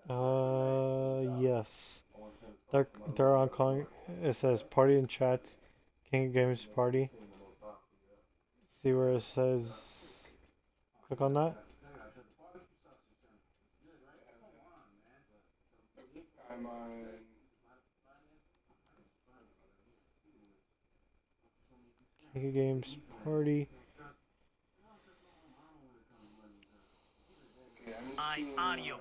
Yes. They're on calling. It says party and chats. King of Games party. See where it says. Click on that. King of Games party. Audio.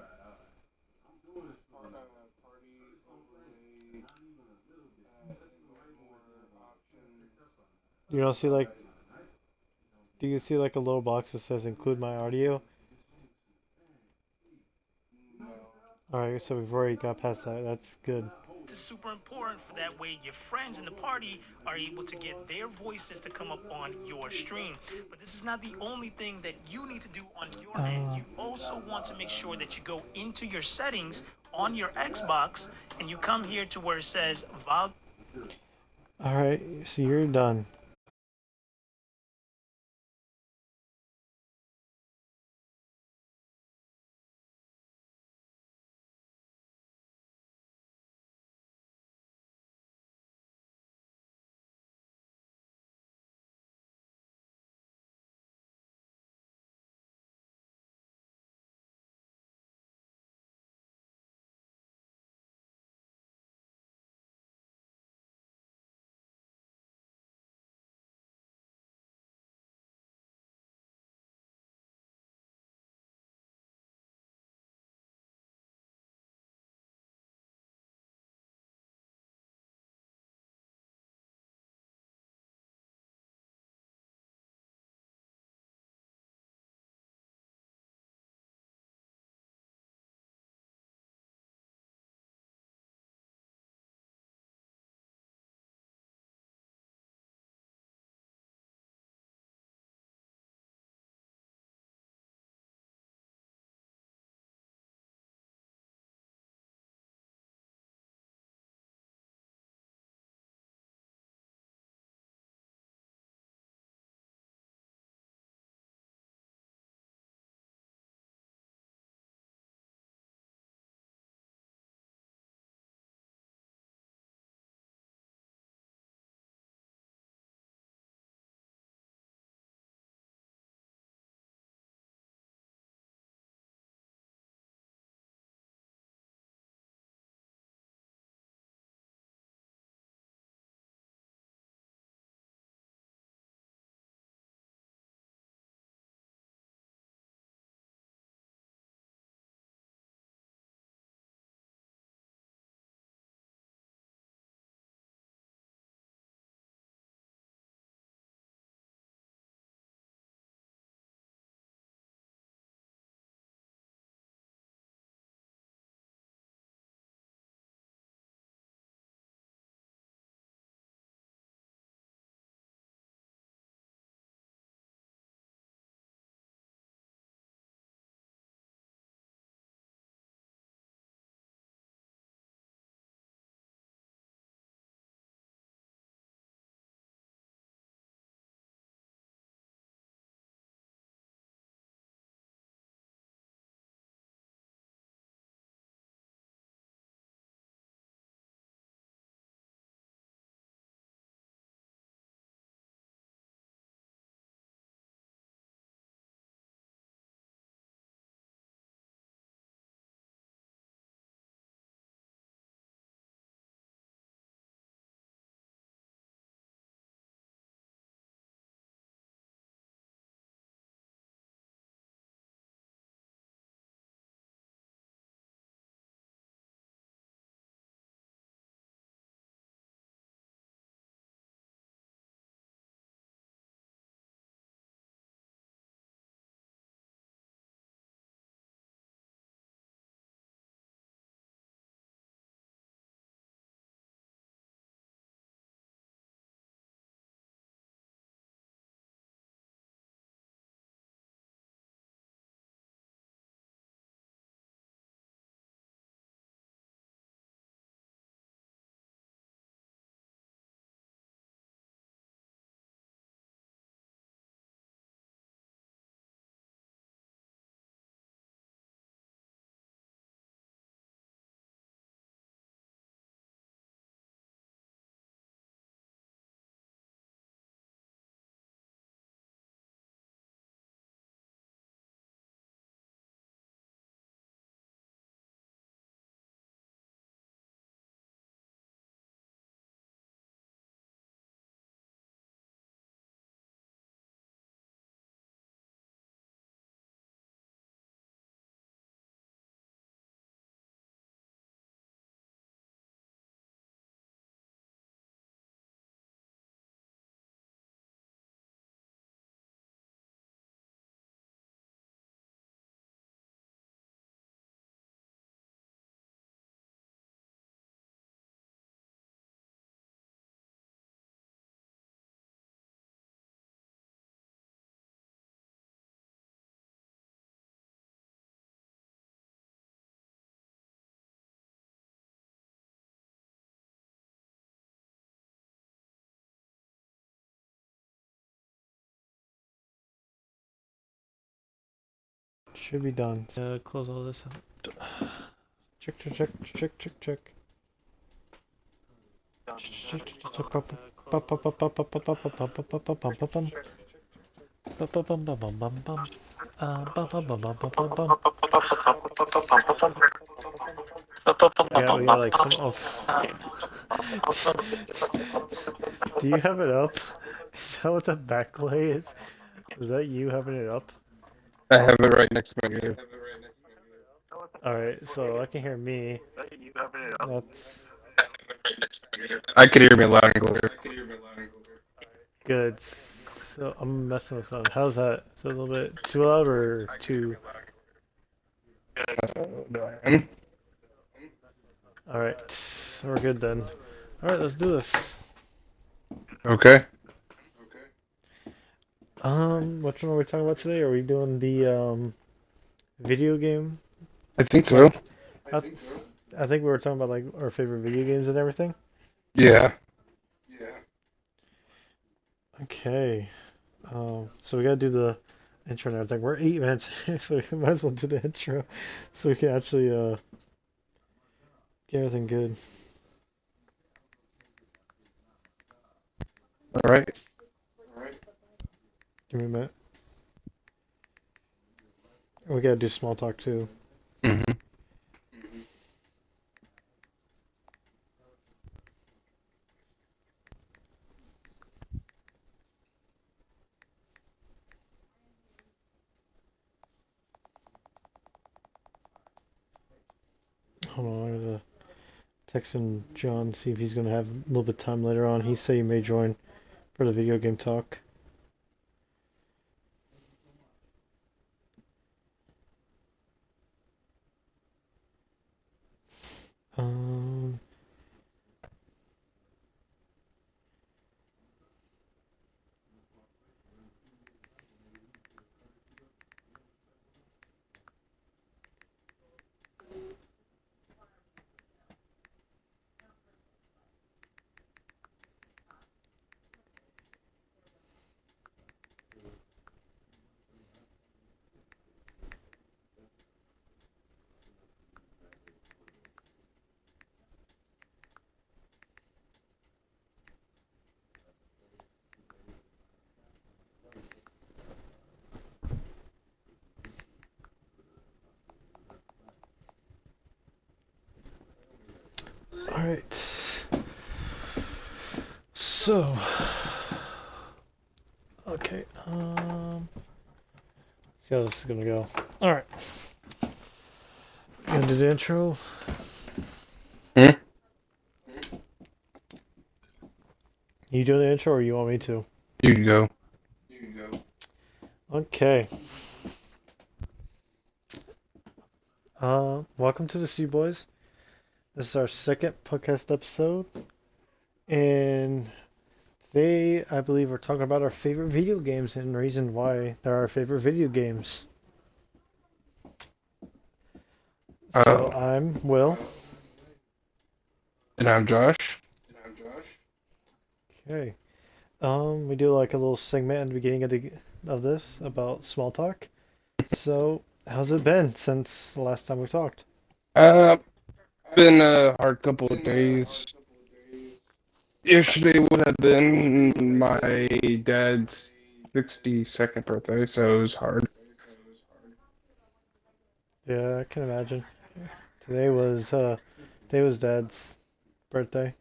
You don't see like. Do you see like a little box that says include my audio? Alright, so we've already got past that. That's good. This is super important for that way your friends in the party are able to get their voices to come up on your stream. But this is not the only thing that you need to do on your end. You also want to make sure that you go into your settings on your Xbox and you come here to where it says volume. Alright, so you're done. Should be done. Close all this out. Check, check, check, check, check, check. Yeah, we got like some off. Do you have it up? Is that what the backplay is? Is that you having it up? I have it right next to my ear. Alright, so I can hear me. That's I can hear me loud and clear. good. So I'm messing with something. How's that? Is it a little bit too loud or too? Alright, we're good then. Alright, let's do this. Okay. Which one are we talking about today? Are we doing the video game? I think so. I think we were talking about like our favorite video games and everything. Yeah. Okay. So we gotta do the intro and everything. We're 8 minutes, so we might as well do the intro, so we can actually get everything good. All right. Give me a minute. We gotta do small talk too. Mm-hmm. Hold on, I'm gonna text him John, see if he's gonna have a little bit of time later on. He said he may join for the video game talk. Um, Alright. So, okay, see how this is gonna go. Alright. Gonna do the intro. Hmm? You doing the intro or you want me to? You can go. Okay. Welcome to the Sea Boys. This is our second podcast episode, and today I believe we're talking about our favorite video games and the reason why they're our favorite video games. So I'm Will. And I'm Josh. Okay. We do like a little segment at the beginning of this about small talk. So, how's it been since the last time we talked? Been a hard couple of days. Yesterday would have been my dad's 62nd birthday, so it was hard. Yeah, I can imagine. Today was Dad's birthday.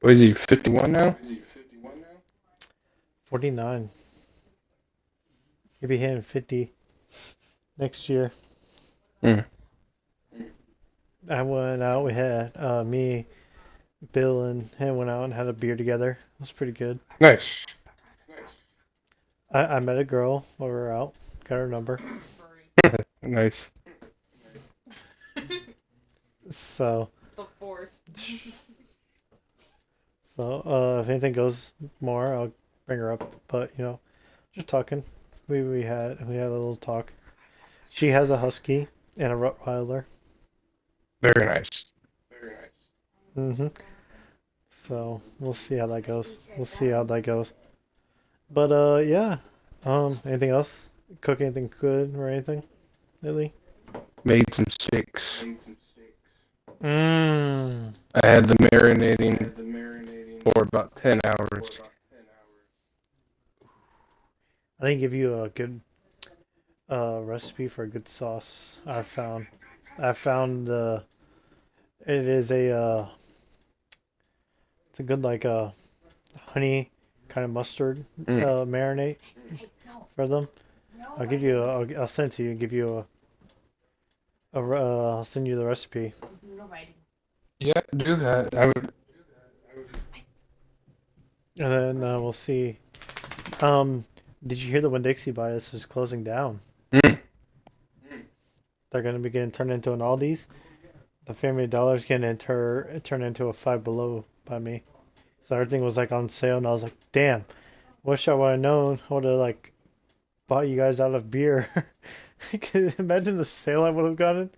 What is he, 51 now? 49. He'll be hitting 50 next year. Hmm. I went out. We had me, Bill, and him went out and had a beer together. It was pretty good. Nice. I met a girl while we were out. Got her number. Nice. So, if anything goes more, I'll bring her up. But just talking. We had a little talk. She has a husky and a Rottweiler. Very nice. So we'll see how that goes. But yeah. Anything else Cook anything good or anything lately? Made some steaks. Mmm. I had them marinating for about 10 hours. I didn't give you a good recipe for a good sauce. I found it is a it's a good like honey kind of mustard Mm. marinade for them. I'll send it to you and give you I'll send you the recipe. Yeah, do that. I would. And then we'll see. Um, did you hear the Winn-Dixie bias is closing down? Mm. They're going to be getting turned into an Aldi's. The Family Dollar's getting turned into a Five Below by me. So everything was like on sale, and I was like, damn, wish I would have known. I would have like bought you guys out of beer. Imagine the sale I would have gotten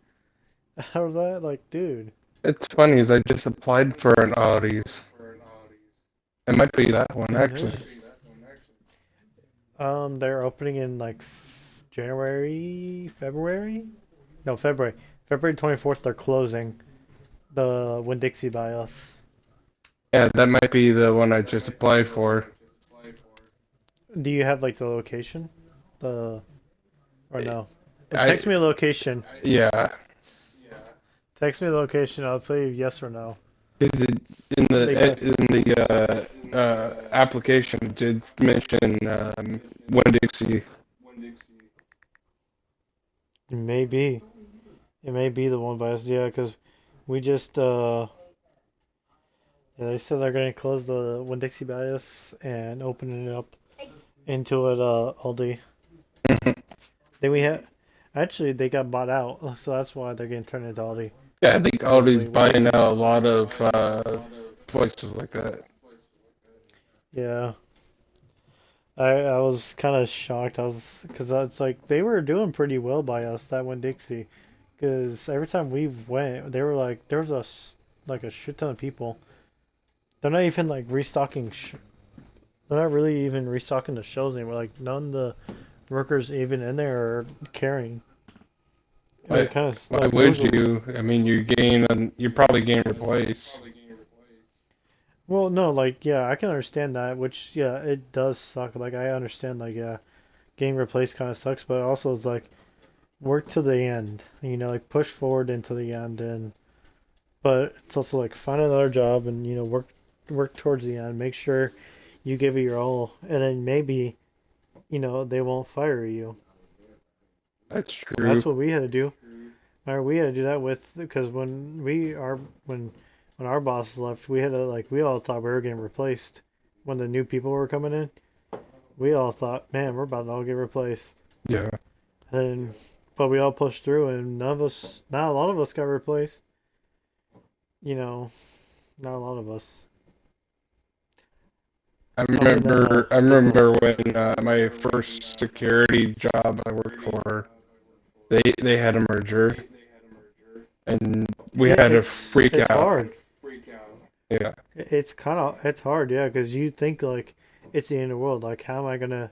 out of that. Like, dude. It's funny is I just applied for an Audis. It might be that one actually. They're opening in like January, February? No, February. February 24th, they're closing the Winn-Dixie by us. Yeah, that might be the one I just applied for. Do you have like the location? The or no? I Text me a location. yeah. Text me the location. I'll tell you yes or no. Is it They got in the application? It did mention Winn-Dixie. maybe it may be the one by us. Yeah, because we just yeah, they said they're gonna close the Winn-Dixie by us and open it up into it Aldi. Then we had actually they got bought out, so that's why they're getting turned into Aldi. Yeah, I think Aldi's Supposedly, buying out a lot of places like that. Yeah, I was kind of shocked. I was because it's like they were doing pretty well by us that Winn-Dixie, because every time we went, they were like there was like a shit ton of people. They're not even like restocking. They're not really even restocking the shelves anymore. Like none of the workers even in there are carrying. And Why, it kind of why like would those are. you? I mean, you're probably getting replaced. Well, no, like yeah, I can understand that. Which yeah, it does suck. Like I understand like yeah, getting replaced kind of sucks, but also it's like work to the end. You know, like push forward into the end, and but it's also like find another job and you know work towards the end. Make sure you give it your all, and then maybe you know they won't fire you. That's That's true. what we had to do. Or we had to do that with because when our boss left, we had to like we all thought we were getting replaced when the new people were coming in. We all thought, man, we're about to all get replaced, Yeah. and but we all pushed through, and not a lot of us got replaced. You know, not a lot of us. Other than I people. remember when my first security job I worked for, they had a merger, and we Yeah, had to freak it's out. hard. Yeah. It's hard, yeah, because you think like it's the end of the world. How am I gonna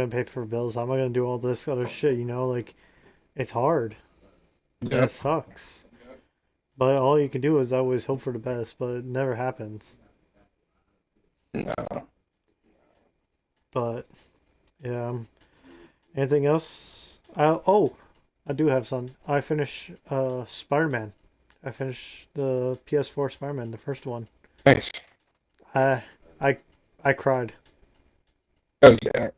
pay for bills? How am I gonna do all this other shit? You know, like it's hard and it Yep. sucks. But all you can do is always hope for the best, but it never happens. No. But yeah, anything else? I do have some. I finished Spider-Man. I finished the PS4 Spider-Man, the first one. Nice. I I I cried. Oh yeah.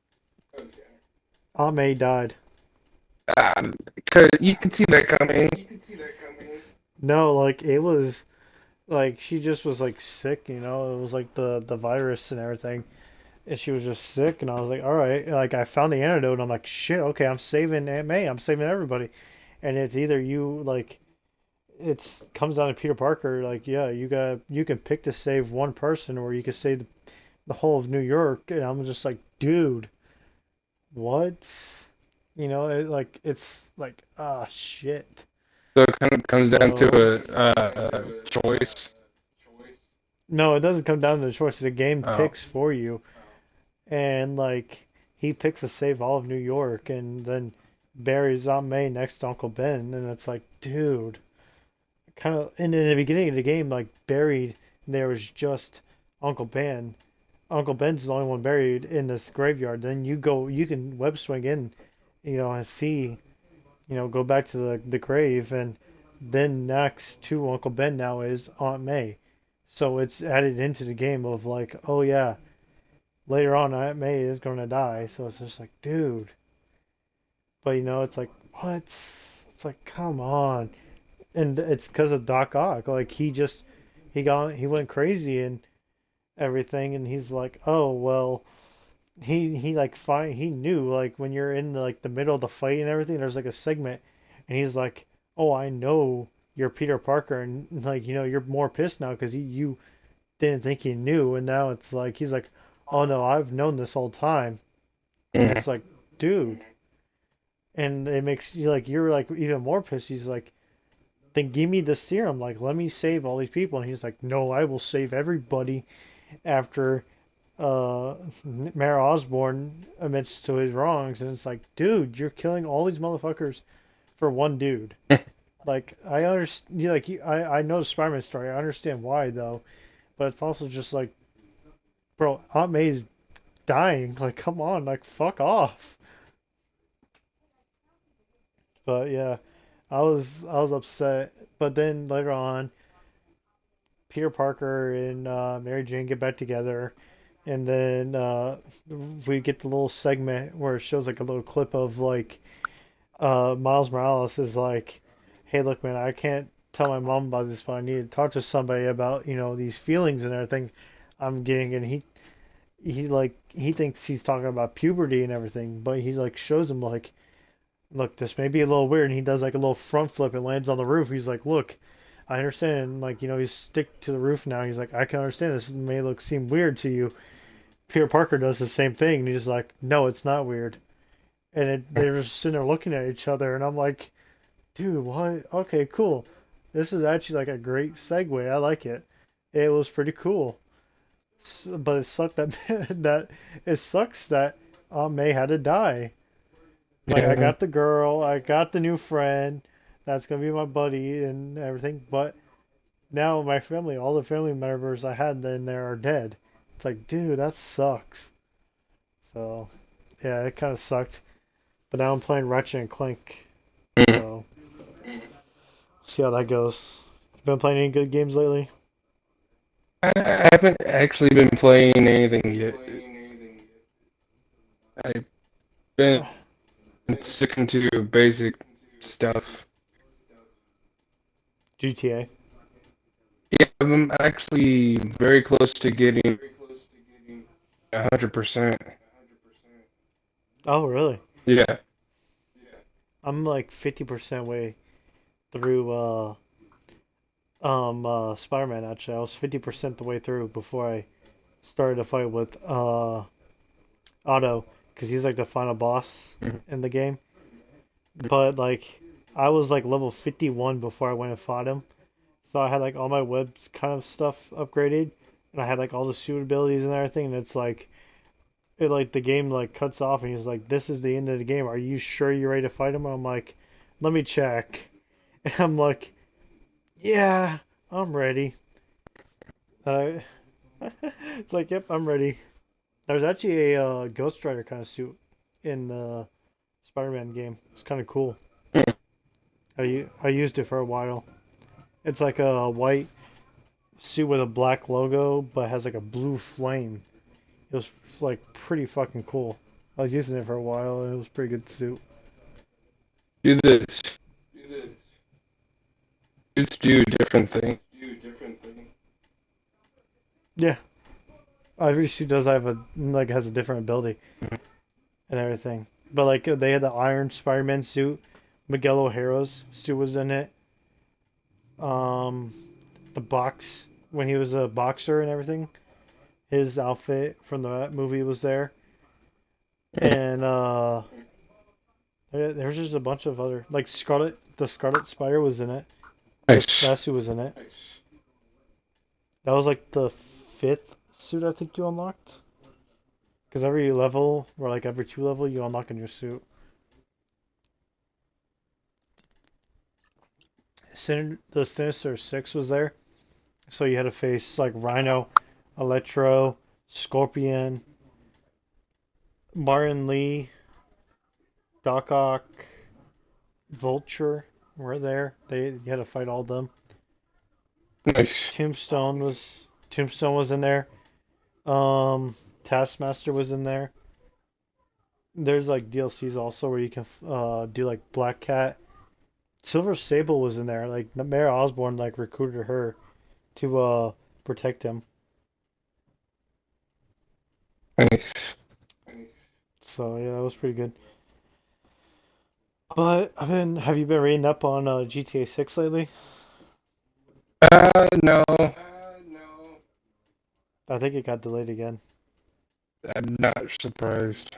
Aunt May died. 'Cause you can see that coming. No, like it was like she just was like sick, you know. It was like the virus and everything, and she was just sick. And I was like, all right. Like I found the antidote. And I'm like, shit. Okay, I'm saving Aunt May. I'm saving everybody. And it's either you like it's comes down to Peter Parker. Like yeah, you can pick to save one person, or you can save the whole of New York. And I'm just like, dude, what? You know, it's like ah shit. So it kind of comes down to So a choice. no, it doesn't come down to the choice. The game Oh. picks for you, and like he picks to save all of New York and then buries Aunt May next to Uncle Ben, and it's like, dude, kind of. And in the beginning of the game, like buried, there was just Uncle Ben. Uncle Ben's the only one buried in this graveyard. Then you can web swing in, and see, go back to the grave, and then next to Uncle Ben now is Aunt May. So it's added into the game of like, oh yeah, later on Aunt May is gonna die. So it's just like, dude. But it's like, what? It's like, come on. And it's because of Doc Ock. Like he went crazy and everything, and he's like, oh well, he like fine he knew like when you're in like the middle of the fight and everything, there's like a segment, and he's like, oh, I know you're Peter Parker, and like you're more pissed now because you didn't think he knew, and now it's like he's like, oh no, I've known this whole time, and it's like, dude, and it makes you like you're like even more pissed. He's like, then give me the serum, like let me save all these people, and he's like, no, I will save everybody after Mayor Osborn admits to his wrongs, and it's like, dude, you're killing all these motherfuckers for one dude. Like, I understand, I know the Spider-Man story. I understand why though, but it's also just like, bro, Aunt May's dying. Like, come on, like, fuck off. But yeah, I was upset. But then later on, Peter Parker and Mary Jane get back together, and then we get the little segment where it shows like a little clip of like Miles Morales is like, "Hey, look, man, I can't tell my mom about this, but I need to talk to somebody about these feelings and everything I'm getting." And he thinks he's talking about puberty and everything, but he like shows him like, "Look, this may be a little weird." And he does like a little front flip and lands on the roof. He's like, "Look, I understand." Like he's stick to the roof now. He's like, "I can understand this may seem weird to you." Peter Parker does the same thing, and he's like, "No, it's not weird." And they're just sitting there looking at each other, and I'm like, dude, what? Okay, cool. This is actually like a great segue. I like it. It was pretty cool. But it sucked that that it sucks that Aunt May had to die. Like I Yeah. got the girl, I got the new friend, that's gonna be my buddy and everything, but now my family, all the family members I had in there are dead. It's like, dude, that sucks. So yeah, it kind of sucked. But now I'm playing Ratchet and Clank, so see how that goes. You been playing any good games lately? I haven't actually been playing anything yet. I've been sticking to basic stuff. GTA. Yeah, I'm actually very close to getting 100%. Oh, really? Yeah. I'm like 50% way through Spider-Man actually. I was 50% the way through before I started a fight with Otto because he's like the final boss in the game. But like I was like level 51 before I went and fought him. So I had like all my webs kind of stuff upgraded, and I had like all the suit abilities and everything, and it's like it like the game like cuts off and he's like, "This is the end of the game. Are you sure you're ready to fight him?" And I'm like, "Let me check." And I'm like, "Yeah, I'm ready." Uh, it's like, "Yep, I'm ready." There's actually a Ghost Rider kind of suit in the Spider-Man game. It's kind of cool. I used it for a while. It's like a white suit with a black logo, but has like a blue flame. It was like pretty fucking cool. I was using it for a while, and it was a pretty good suit. Do this. Suits do different things. Yeah, every suit does have a like has a different ability and everything. But like they had the Iron Spider-Man suit. Miguel O'Hara's suit was in it. Um, the box when he was a boxer and everything. His outfit from the movie was there, and there's just a bunch of other like Scarlet. The Scarlet Spider was in it. Nice. That suit was in it. That was like the fifth suit I think you unlocked. Because every level, or like every two level, you unlock a new suit. The Sinister Six was there, so you had to face like Rhino, Electro, Scorpion, Martin Lee, Doc Ock, Vulture were there. You had to fight all of them. Nice. Tombstone was in there. Um, Taskmaster was in there. There's like DLCs also where you can do like Black Cat. Silver Sable was in there. Like Mayor Osborn like recruited her to protect him. Nice. So yeah, that was pretty good. But have you been reading up on GTA 6 lately? No, I think it got delayed again. I'm not surprised.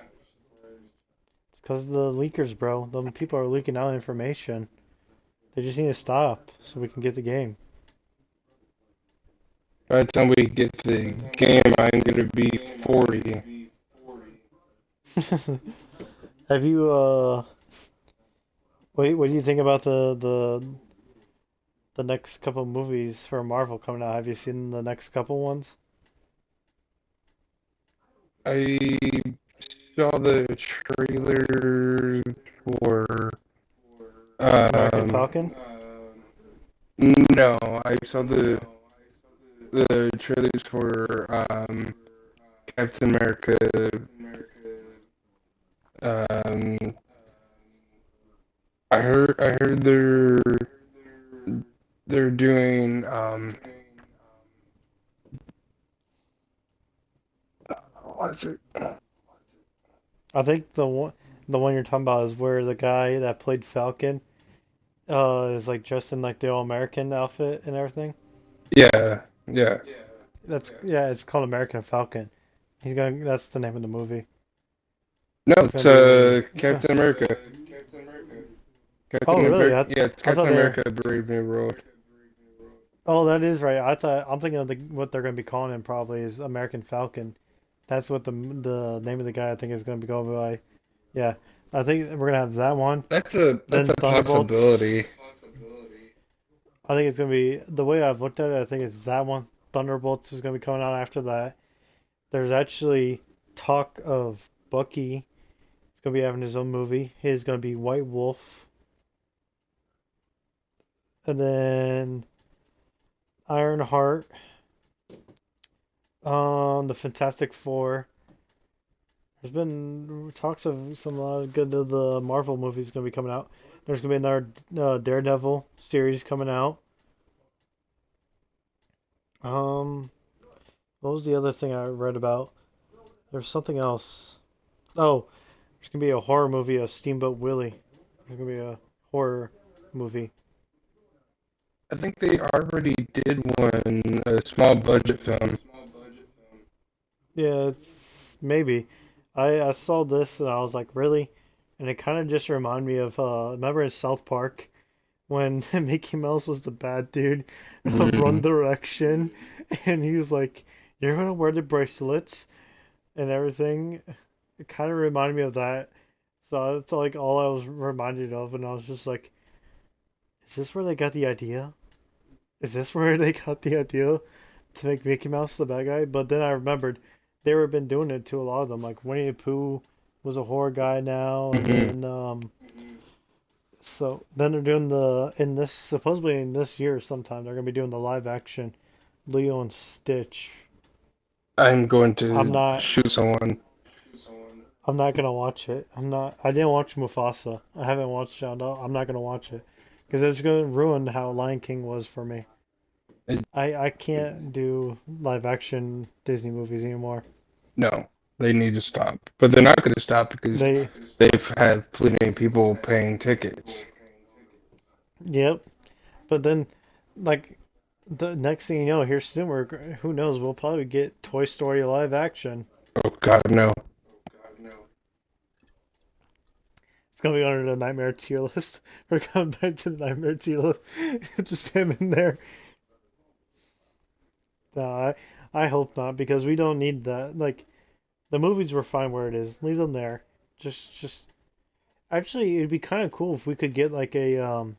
It's because of the leakers, bro. Them people are leaking out information. They just need to stop so we can get the game. By the time we get to the game, I'm gonna be 40. Have you what do you think about the next couple movies for Marvel coming out? Have you seen the next couple ones? I saw the trailer for American um Falcon? no, I saw the trailers for Captain America. Um, I heard they're doing what is it? I think the one you're talking about is where the guy that played Falcon is like dressed in like the all American outfit and everything. Yeah, yeah. It's called American Falcon. That's the name of the movie. No, It's it's gonna be really it's gonna Captain America. Oh Captain really? America. Yeah, it's I thought Captain they're America: Brave New World. Oh, that is right. I'm thinking of what they're gonna be calling him probably is American Falcon. That's what the name of the guy I think is gonna be going by. Yeah. I think we're gonna have that one. That's Then a possibility. Thunderbolts. I think it's gonna be the way I've looked at it. I think it's that one. Thunderbolts is gonna be coming out after that. There's actually talk of Bucky. He's gonna be having his own movie. He's gonna be White Wolf, and then Ironheart. The Fantastic Four. There's been talks of some good of the Marvel movies gonna be coming out. There's gonna be another Daredevil series coming out. Um, what was the other thing I read about? There's something else. Oh, there's gonna be a horror movie, a Steamboat Willie. There's gonna be a horror movie. I think they already did one, a small budget film. Yeah, it's maybe. I saw this and I was like, really? And it kind of just reminded me of remember in South Park when Mickey Mouse was the bad dude of One Mm, Direction, and he was like, "You're gonna wear the bracelets and everything." It kind of reminded me of that. So that's like all I was reminded of, and I was just like, "Is this where they got the idea? Is this where they got the idea to make Mickey Mouse the bad guy?" But then I remembered they were been doing it to a lot of them. Like Winnie the Pooh was a horror guy now, and hmm then so then they're doing the in this supposedly in this year sometime they're gonna be doing the live action Leo and Stitch. I'm going I'm to not shoot someone. I'm not gonna watch it. I didn't watch Mufasa. I haven't watched John Doe. I'm not gonna watch it because it's gonna ruin how Lion King was for me. It, I can't do live action Disney movies anymore. no, they need to stop. But they're not going to stop because They they've had plenty of people paying tickets. Yep. But then like the next thing you know, here soon who knows, we'll probably get Toy Story live action. Oh God, no. It's gonna be under the nightmare tier list. We're going back to the nightmare tier list. Just him in there. No, I hope not because we don't need that. Like The movies were fine where it is. Leave them there. Just. Actually, it'd be kind of cool if we could get like a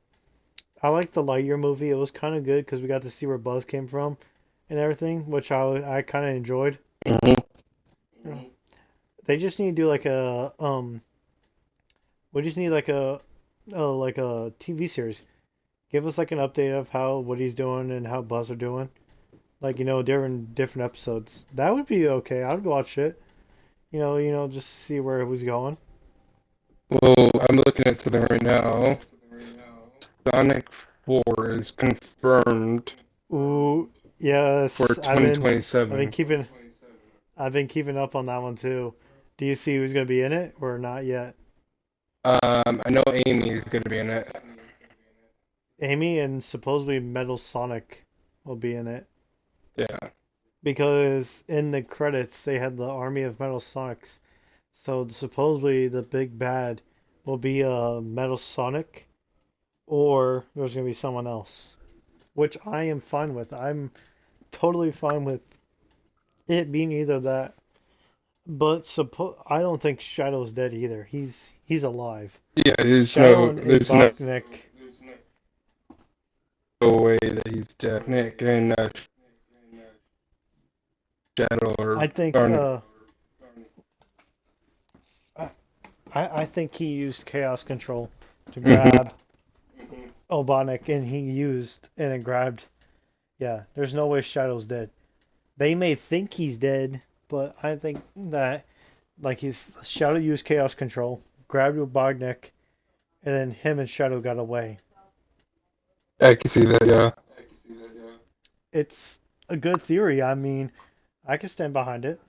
I like the Lightyear movie. It was kind of good because we got to see where Buzz came from and everything, which I kind of enjoyed. Hmm. Yeah. They just need to do like a we just need like a TV series. Give us like an update of how Woody's doing and how Buzz are doing. Like different episodes. That would be okay. I'd watch it. Just see where it was going. Well, I'm looking at something right now. Sonic 4 is confirmed Ooh, for yes. I've been 2027. keeping up on that one too. Do you see who's gonna be in it or not yet? I know Amy is going to be in it. Amy and supposedly Metal Sonic will be in it Yeah. because in the credits they had the army of Metal Sonics. So supposedly the big bad will be Metal Sonic or there's gonna be someone else, which I am fine with. I'm totally fine with it being either that. But I don't think Shadow's dead either. He's alive. Yeah, Shadow and there's no Ibachnik. way that he's dead. Nick and Shadow I think are I, I think he used Chaos Control to grab Obonic, and he used and it grabbed. Yeah, there's no way Shadow's dead. They may think he's dead, but I think that like he's Shadow used Chaos Control, grabbed Obonic, and then him and Shadow got away. I can see that, yeah. It's a good theory. I mean, I can stand behind it.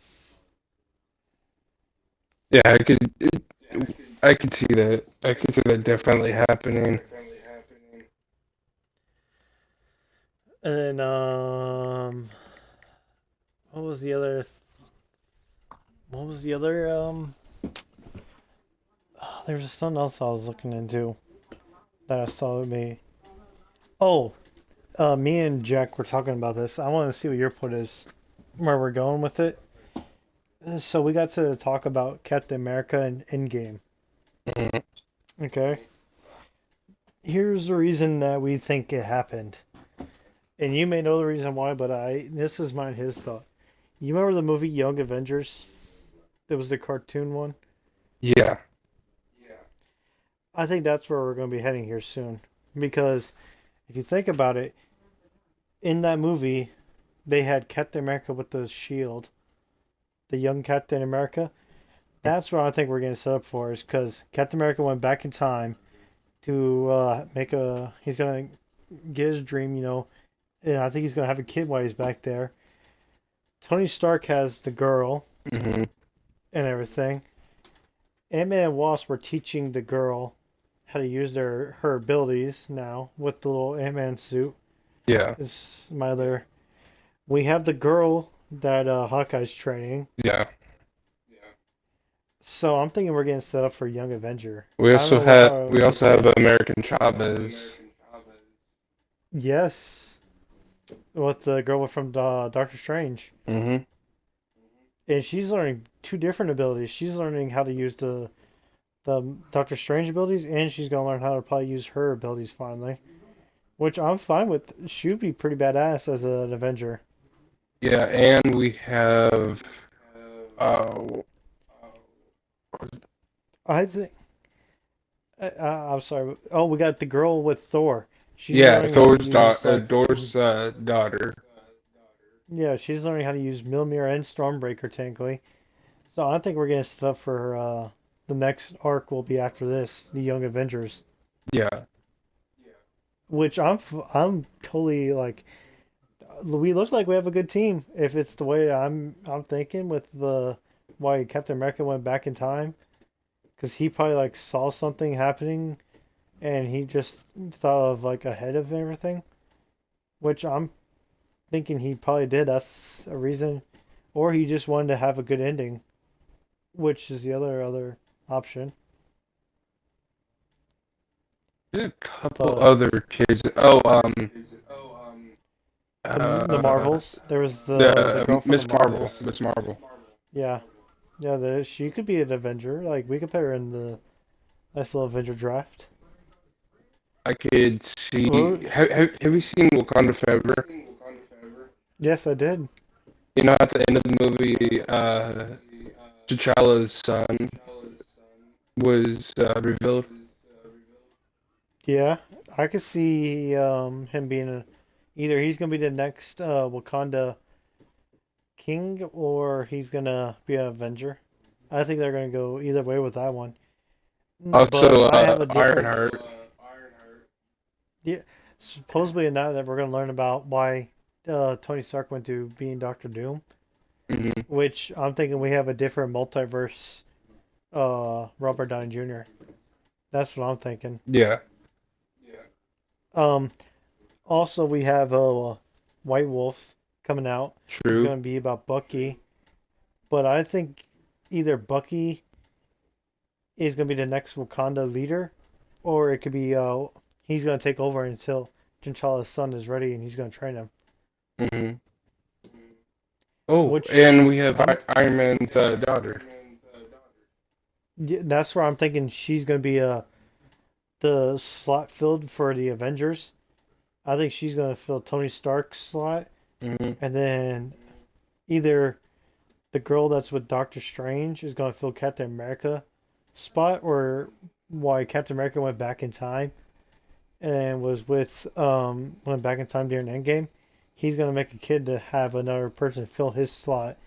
Yeah, I could see that. I could see that definitely happening. And then what was the other? What was the other? There was something else I was looking into that I saw with me. Oh, me and Jack were talking about this. I want to see what your put is, where we're going with it. So we got to talk about Captain America and Endgame. Mhm. Okay. Here's the reason that we think it happened. And you may know the reason why, but this is mine his thought. You remember the movie Young Avengers? It was the cartoon one. Yeah. I think that's where we're going to be heading here soon. Because if you think about it, in that movie, they had Captain America with the shield, the young Captain America. That's what I think we're getting set up for, is because Captain America went back in time to he's going to get his dream, and I think he's going to have a kid while he's back there. Tony Stark has the girl Hmm. and everything. Ant-Man and Wasp were teaching the girl how to use her abilities now with the little Ant-Man suit. Yeah. Is my other. We have the girl that Hawkeye's training. Yeah. So I'm thinking we're getting set up for Young Avenger. We I don't also know have how. we also have American Chavez. Yes, with the girl from Doctor Strange, Hmm. and she's learning two different abilities. She's learning how to use the Doctor Strange abilities, and she's gonna learn how to probably use her abilities finally, which I'm fine with. She'd be pretty badass as an Avenger. Yeah, and we have uh I think. I'm sorry. Oh, we got the girl with Thor. She's yeah, learning how to use like. Thor's daughter. Yeah, she's learning how to use Mjolnir and Stormbreaker technically. So I think we're getting stuff for the next arc will be after this, the Young Avengers, Yeah. which I'm totally like. We look like we have a good team if it's the way I'm thinking with the why Captain America went back in time, because he probably like saw something happening, and he just thought of like ahead of everything, which I'm thinking he probably did. That's a reason, or he just wanted to have a good ending, which is the other option. There's a couple But other kids. Oh, the uh, Marvels, there was the girl from the Miss Marvel. Marvels. Miss Marvel. Yeah, Yeah, she could be an Avenger. Like we could put her in the nice little Avenger draft. I could see. Or Have you seen Wakanda Forever? yes, I did. You know, at the end of the movie, T'Challa's son was revealed. Yeah, I could see him being either he's gonna be the next Wakanda king or he's gonna be an Avenger. I think they're gonna go either way with that one. But Also, I have a different. Ironheart. Yeah, supposedly in that we're gonna learn about why Tony Stark went to being Doctor Doom, Hmm. which I'm thinking we have a different multiverse Robert Downey Jr. That's what I'm thinking. Yeah, Um, Also we have White Wolf coming out. It's true. gonna be about Bucky, but I think either Bucky is gonna be the next Wakanda leader, or it could be he's gonna take over until T'Challa's son is ready and he's gonna train him. Hmm. Oh, and Which we have Iron Man's daughter. yeah, that's where I'm thinking she's gonna be the slot filled for the Avengers. I think she's gonna fill Tony Stark's slot, Hmm. and then either the girl that's with Doctor Strange is gonna fill Captain America spot, or why Captain America went back in time and was with went back in time during Endgame. He's gonna make a kid to have another person fill his slot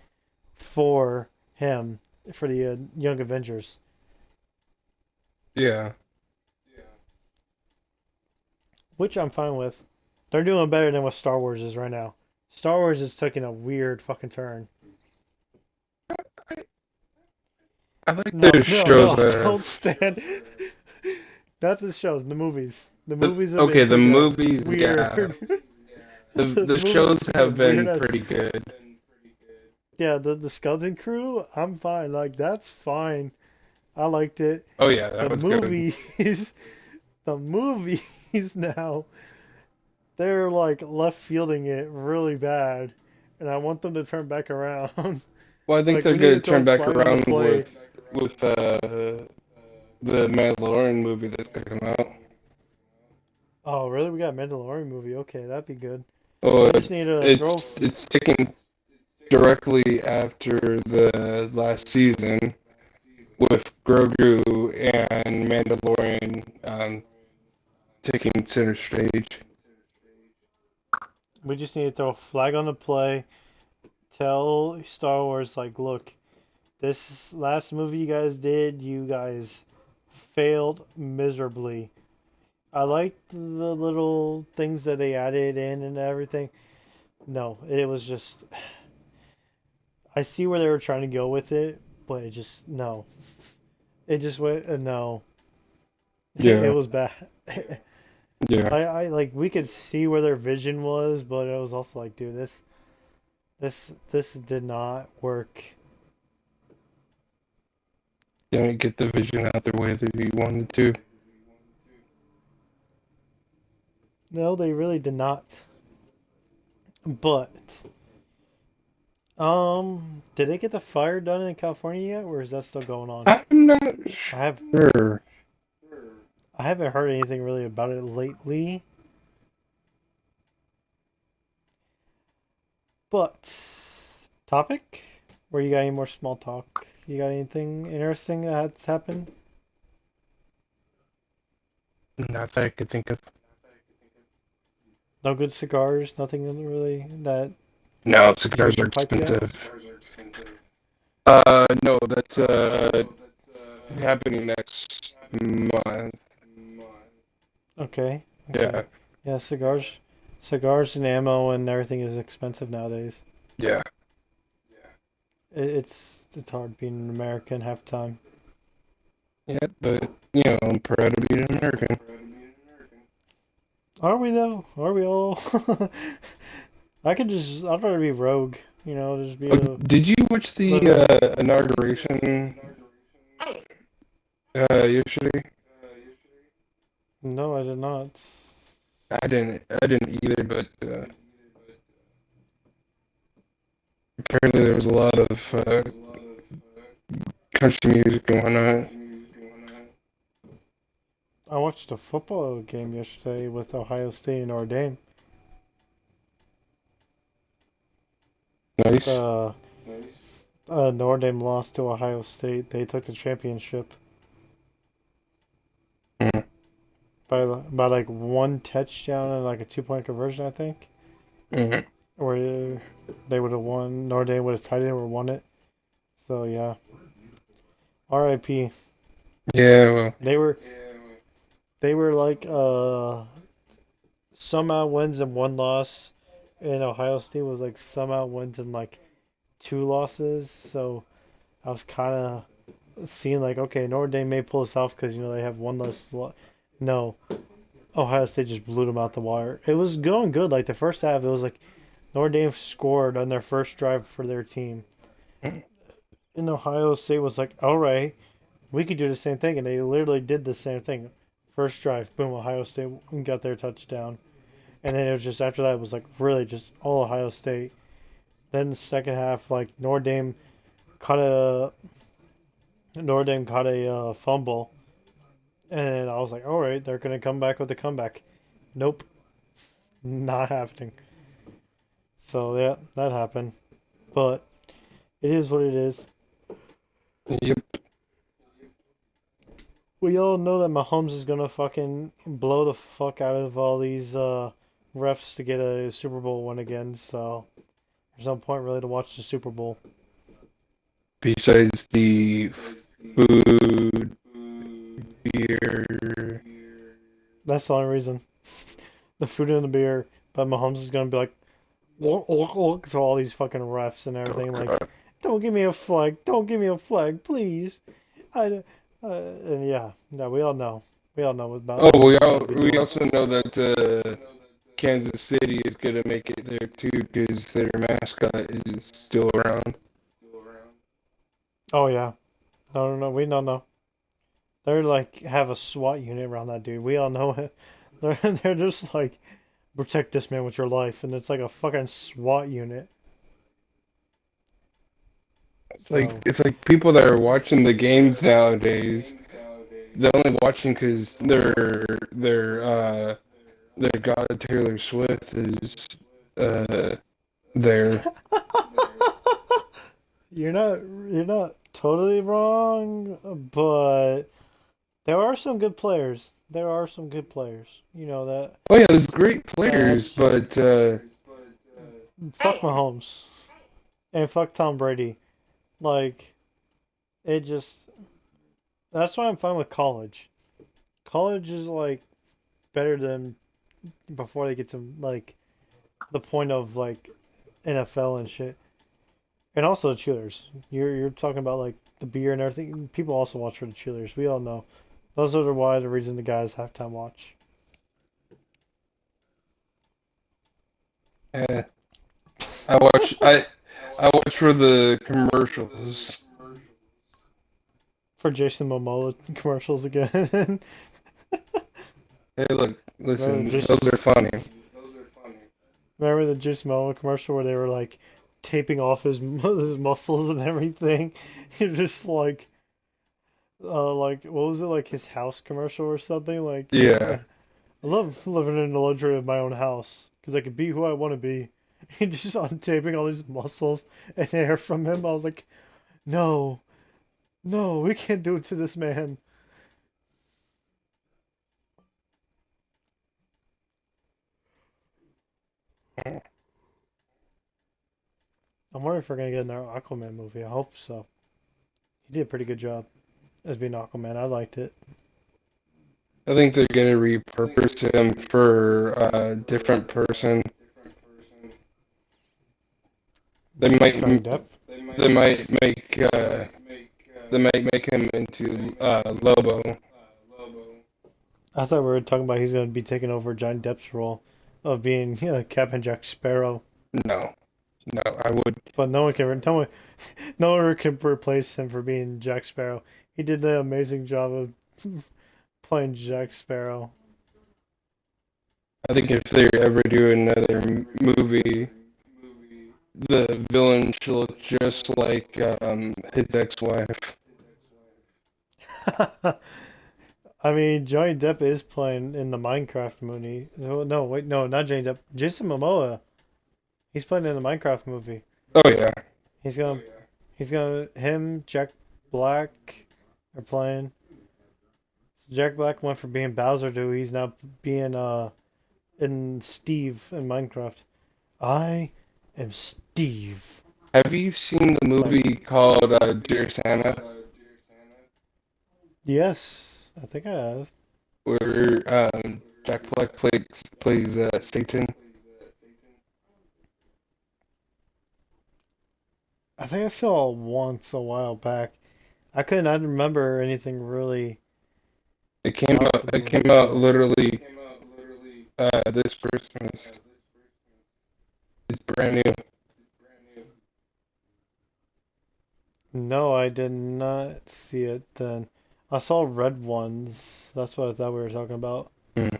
for him for the Young Avengers, Yeah. which I'm fine with. They're doing better than what Star Wars is right now. Star Wars is taking a weird fucking turn. I like No, the no, no, shows I that don't stand. Not the shows, the movies. The movies have been okay, the taking a movies, yeah. weird. The The movies shows taking a have weird been ass. pretty good. Yeah, the Skeleton Crew, I'm fine. Like that's fine. I liked it. Oh yeah, that The was good. movies, the movies now, they're like left fielding it really bad, and I want them to turn back around. Well, I think Like they're we need to gonna throw turn back flag on the around play. with the Mandalorian movie that's gonna come out. Oh, really? We got a Mandalorian movie. Okay, that'd be good. Oh, We just need to throw. it's taken directly after the last season with Grogu and Mandalorian taking center stage. We just need to throw a flag on the play. Tell Star Wars like, look, this last movie you guys did, you guys failed miserably. I liked the little things that they added in and everything. No, it was just. I see where they were trying to go with it, but it just no. It just went no. It Yeah, was bad. yeah, I like we could see where their vision was, but it was also like, dude, this did not work. didn't get the vision out the way that he wanted to. No, they really did not. But did they get the fire done in California yet, or is that still going on? I'm not I have sure. I haven't heard anything really about it lately. But topic? Where you got any more small talk? You got anything interesting that's happened? Not that I could think of. No good cigars, nothing really that No, cigars are super pipe yet? expensive. No, that's happening next month. Okay, Yeah, okay. Yeah, cigars and ammo and everything is expensive nowadays. yeah. It's hard being an American half the time. Yeah, but you know, I'm proud to be an American. Are we though? Are we all? I'd rather be rogue, just be a Did you watch the little. inauguration yesterday? No, I did not. I didn't either, but apparently there was a lot of country music and whatnot. I watched a football game yesterday with Ohio State and Notre Dame. Nice. Notre Dame lost to Ohio State. They took the championship Mm. by like one touchdown and like a 2-point conversion, I think. Mm. Or they would have won. Notre Dame would have tied it or won it. So yeah. R.I.P. Yeah, well, They were like somehow wins and one loss, and Ohio State was like somehow wins and like two losses. So I was kind of seeing like, okay, Notre Dame may pull this off because they have one less. No, Ohio State just blew them out the wire. It was going good. Like the first half, it was like Notre Dame scored on their first drive for their team, and Ohio State was like, all right, we could do the same thing, and they literally did the same thing. First drive, boom, Ohio State got their touchdown. And then it was just after that, it was like really just all Ohio State. Then the second half, like caught a Notre Dame caught a fumble, and I was like, all right, they're gonna come back with a comeback. Nope, not happening. So yeah, that happened. But it is what it is. yep. We all know that Mahomes is gonna fucking blow the fuck out of all these refs to get a Super Bowl win again. So there's no point really to watch the Super Bowl. Besides the food, beer. That's the only reason. The food and the beer, but Mahomes is gonna be like, look, look, look to all these fucking refs and everything. Like, don't give me a flag, don't give me a flag, please. And yeah, we all know, about Oh, what he's gonna be we doing. also know that Kansas City is gonna make it there too because their mascot is still around. Oh yeah, no, we don't know. They're like have a SWAT unit around that dude. We all know it. They're just like protect this man with your life, and it's like a fucking SWAT unit. So It's like people that are watching the games nowadays. They're only watching because their god Taylor Swift is there. you're not totally wrong, but there are some good players. There are some good players. You know that Oh yeah, there's great that's players, just but fuck Mahomes and fuck Tom Brady. Like it just that's why I'm fine with college. College is like better than before they get to like the point of like NFL and shit. And also the cheerleaders. You're talking about like the beer and everything. People also watch for the cheerleaders. We all know. Those are the reason the guys halftime watch. eh, I watch for the commercials. For Jason Momoa commercials again. Hey, look, remember, listen, Jason, those are funny. remember the Jason Momoa commercial where they were like taping off his muscles and everything? You're just like what was it like his house commercial or something? Like Yeah, I love living in the luxury of my own house because I can be who I want to be. And just untaping all these muscles and hair from him. I was like, no, no, we can't do it to this man. I'm wondering if we're gonna get another Aquaman movie. I hope so. He did a pretty good job as being Aquaman. I liked it. I think they're gonna repurpose him for a different person. They might Johnny Depp. they might make they might make him into Lobo. I thought we were talking about he's gonna be taking over Johnny Depp's role of being Captain Jack Sparrow. No, no, I would. But no one can replace him for being Jack Sparrow. He did an amazing job of playing Jack Sparrow. I think if they ever do another movie, the villain should look just like his ex-wife. I mean, Johnny Depp is playing in the Minecraft movie. No, wait, no, not Johnny Depp. Jason Momoa. He's playing in the Minecraft movie. Oh yeah. He's gonna, him, Jack Black are playing. So Jack Black went from being Bowser to he's now being in Steve in Minecraft. I am Steve. Have you seen the movie called Dear Santa, Yes, I think I have. where Jack Black plays Satan? I think I saw it once a while back. I couldn't. I didn't remember anything really It came about out. the It came movie out though. literally this Christmas. It's brand new. No, I did not see it then. I saw Red Ones. That's what I thought we were talking about. Mm.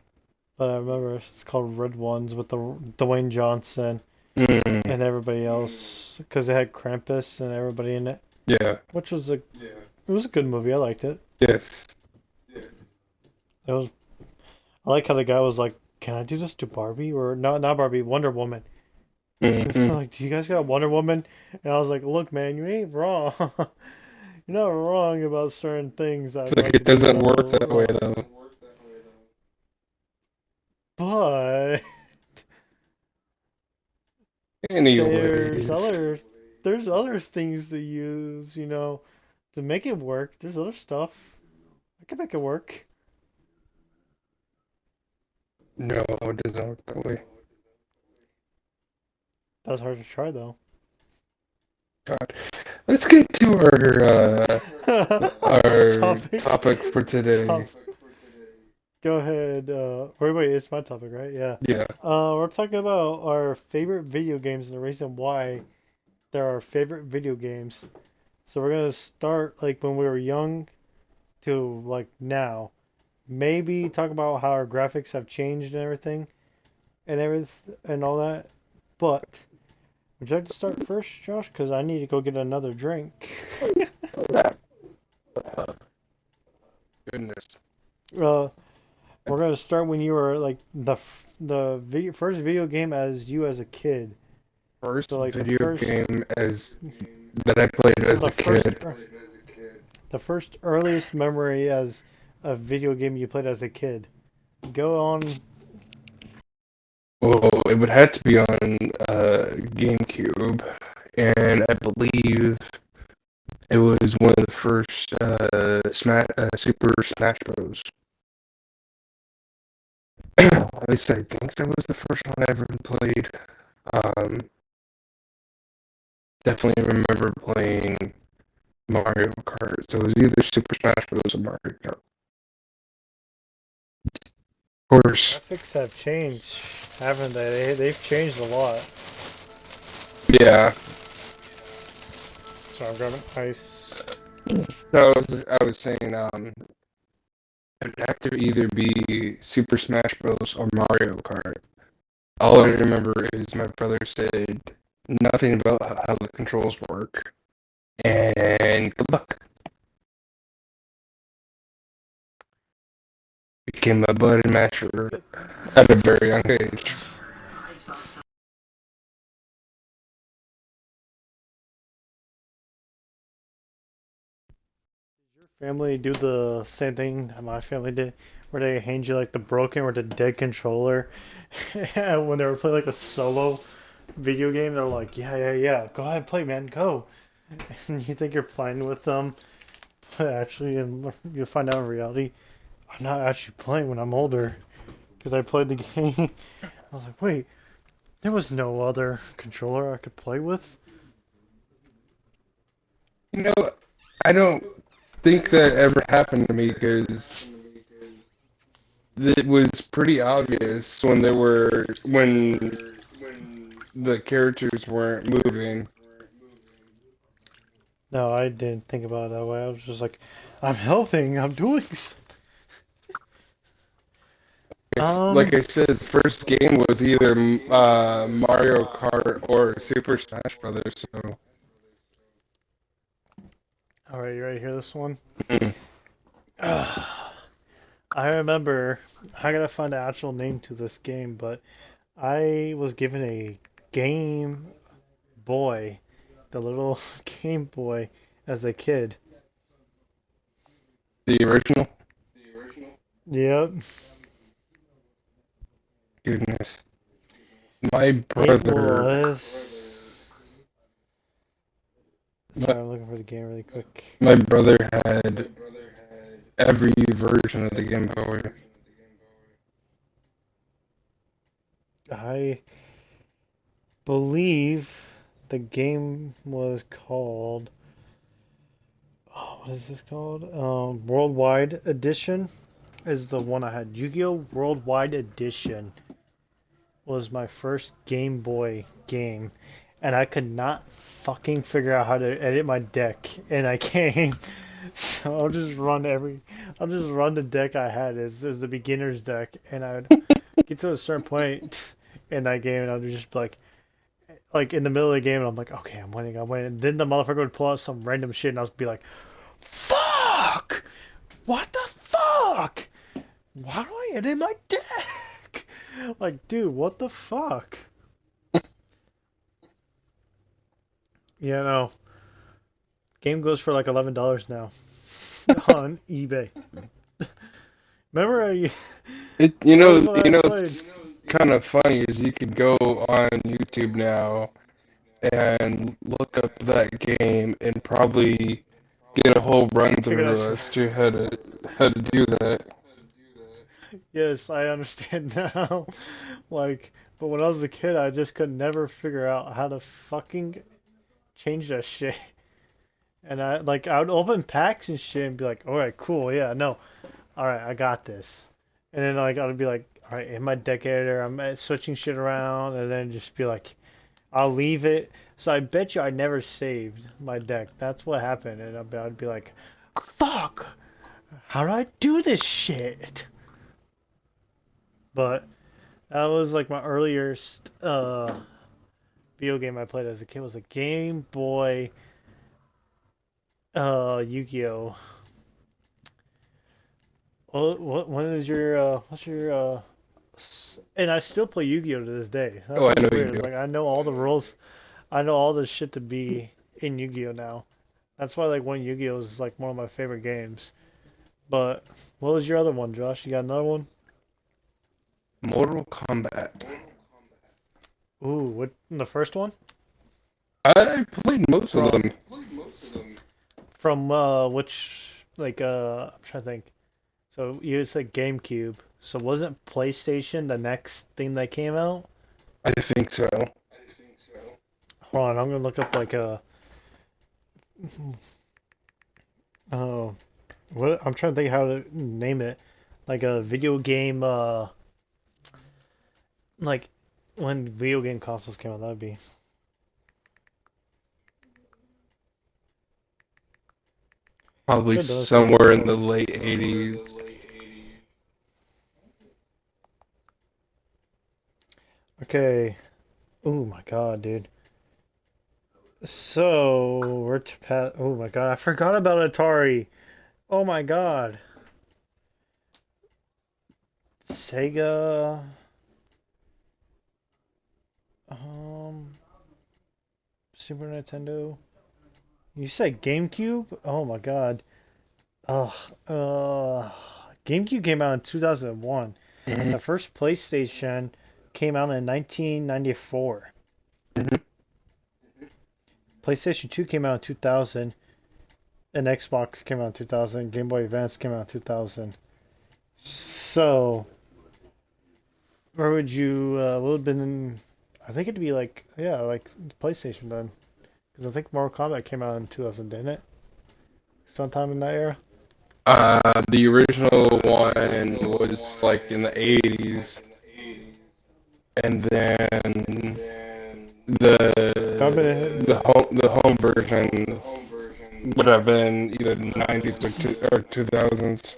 But I remember it's called Red Ones with the Dwayne Johnson Mm. and everybody else because it had Krampus and everybody in it, Yeah. which was it was a good movie. I liked it. Yes. It was. I like how the guy was like, "Can I do this to Barbie or not Barbie, Wonder Woman?" It's Hmm. like, "Do you guys got Wonder Woman?" And I was like, "Look, man, you ain't wrong. You're not wrong about certain things It's I'd like like to it do doesn't down the work that way line." though. But there's Anyways, other there's other things to use, to make it work. There's other stuff. I can make it work. no, it doesn't work that way. That was hard to try though. God. Let's get to our Topic. topic for today. Top. Go ahead. Wait, it's my topic, right? Yeah. Yeah. We're talking about our favorite video games and the reason why they're our favorite video games. So we're gonna start like when we were young to like now. Maybe talk about how our graphics have changed and all that. But would you like to start first, Josh? Because I need to go get another drink. Goodness. uh, we're gonna start when you were like first video game as you as a kid. First So like video game as that I played as the a first kid. the first earliest memory as a video game you played as a kid. Go on. Well, it would have to be on GameCube, and I believe it was one of the first Super Smash Bros. At least I think that was the first one I ever played. Um, Definitely remember playing Mario Kart. So it was either Super Smash Bros. Or Mario Kart. Of course, Graphics have changed, haven't they? They've changed a lot. yeah. So I'm grabbing ice. So I was saying, it would have to either be Super Smash Bros. Or Mario Kart. All I remember is my brother said nothing about how the controls work, and good luck. Became a button masher at a very young age. Family do the same thing that my family did, where they hand you like the broken or the dead controller, and when they were playing like a solo video game, they're like, yeah, go ahead and play, man, go. And you think you're playing with them, but actually, you find out in reality, I'm not actually playing when I'm older, because I played the game. I was like, wait, there was no other controller I could play with. You know, I don't think that ever happened to me because it was pretty obvious when the characters weren't moving. No, I didn't think about it that way. I was just like, I'm helping, I'm doing. like I said, first game was either Mario Kart or Super Smash Brothers. So All right, you ready to hear this one? mm, I remember, I gotta find the actual name to this game, but I was given a Game Boy, the little Game Boy, as a kid. the original. Yep, Goodness, my it brother. was. My, Sorry, I'm looking for the game really quick. my brother had every version of the Game Boy. I believe the game was called. Oh, what is this called? Worldwide Edition is the one I had. Yu-Gi-Oh! Worldwide Edition was my first Game Boy game, and I could not fucking figure out how to edit my deck in that game. So I'll just run the deck I had as the beginner's deck, and I'd get to a certain point in that game, and I'd just be like in the middle of the game, and I'm like, okay, I'm winning, I'm winning. Then the motherfucker would pull out some random shit, and I'll be like, fuck! What the fuck? How do I edit my deck? Like, dude, what the fuck? Yeah, no. Game goes for like $11 now on eBay. Remember You that know, was what I it's played. kind of funny is you could go on YouTube now and look up that game and probably get a whole run Figure that through shit. as to how to do that. Yes, I understand now. Like, but when I was a kid, I just could never figure out how to fucking change that shit. And I would open packs and shit and be like, all right, cool, yeah, no, all right, I got this. And then like I'd be like, all right, in my deck editor, I'm switching shit around, and then just be like, I'll leave it. So I bet you I never saved my deck. That's what happened, and I'd be like, fuck, how do I do this shit? But that was like my earliest video game I played as a kid was a Game Boy Yu-Gi-Oh. When is your what's your and I still play Yu-Gi-Oh to this day. That's Oh, I what's know you weird. It's do. like I know all the rules. I know all the shit to be in Yu-Gi-Oh now. That's why like one Yu-Gi-Oh is like one of my favorite games. But what was your other one, Josh? You got another one? Mortal Kombat. Ooh, what the first one? I played most of From them. from which like I'm trying to think. So you said GameCube. So wasn't PlayStation the next thing that came out? I think so. Hold on, I'm gonna look up like a oh what I'm trying to think how to name it. Like a video game like when video game consoles came out, that would be. Probably Should have done this before somewhere in though. the late 80s. Okay. Oh my god, dude. So we're to pass. Oh my god, I forgot about Atari. Oh my god. Sega. Um, Super Nintendo. You said GameCube? Oh my god. Ugh. GameCube came out in 2001. Mhm, The first PlayStation came out in 1994. mhm. PlayStation 2 came out in 2000. And Xbox came out in 2000. Game Boy Advance came out in 2000. So, where would you, what would have been, I think it'd be like, yeah, like PlayStation then. Because I think Mortal Kombat came out in 2000, didn't it? Sometime in that era? The original one was like in the 80s, and then That would have been, the home version would have been either the 90s or 2000s.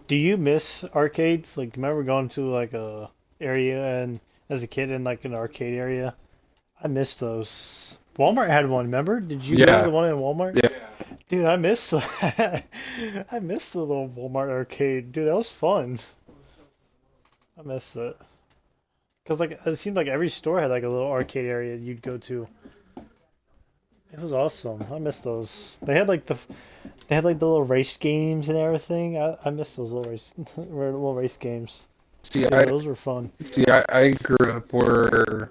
Do you miss arcades? Like, remember going to like a area and as a kid in like an arcade area? I miss those. Walmart had one, remember? Did you go to the Yeah, one in Walmart? yeah. Dude, I miss that. I miss the little Walmart arcade. Dude, that was fun. I miss it. Cause like it seemed like every store had like a little arcade area you'd go to. It was awesome. I miss those. They had like the little race games and everything. I miss those little race games. See, Dude, those were fun. I grew up where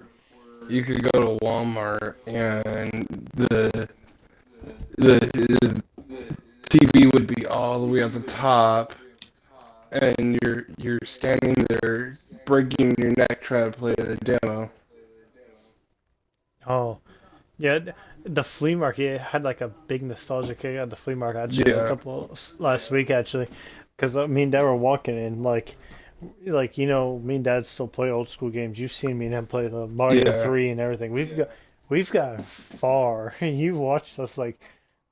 you could go to Walmart and the TV would be all the way at the top, and you're standing there breaking your neck trying to play the demo. Oh, yeah. The flea market had like a big nostalgia kick at the flea market actually a Yeah, couple last week actually, because me and Dad were walking in like me and Dad still play old school games. You've seen me and him play the Mario yeah, 3 and everything. We've got far. You've watched us like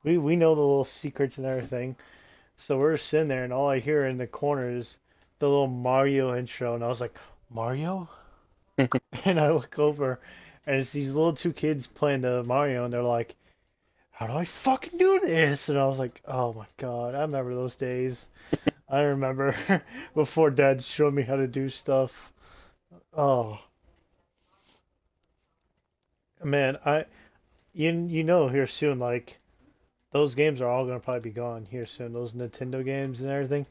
we know the little secrets and everything. So we're sitting there and all I hear in the corner is the little Mario intro and I was like, Mario? And I look over and it's these little two kids playing the Mario and they're like, how do I fucking do this? And I was like, oh my God, I remember those days. I remember before Dad showed me how to do stuff. Oh man, you know here soon, like those games are all gonna probably be gone here soon. Those Nintendo games and everything,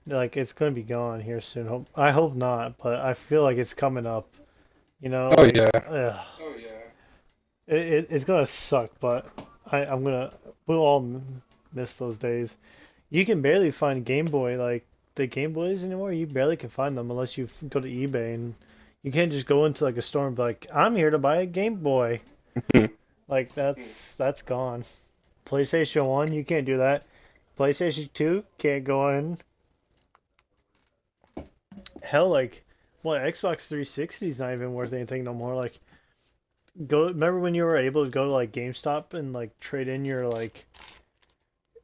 like it's gonna be gone here soon. I hope not, but I feel like it's coming up. oh Like yeah. it's gonna suck, but we'll all miss those days. You can barely find Game Boy like the Game Boys anymore. You barely can find them unless you go to eBay and you can't just go into like a store and be like, I'm here to buy a Game Boy. Like that's gone. PlayStation 1, you can't do that. PlayStation 2, can't go in. Hell, like, well, Xbox 360 is not even worth anything no more. Like, remember when you were able to go to like GameStop and like trade in your like,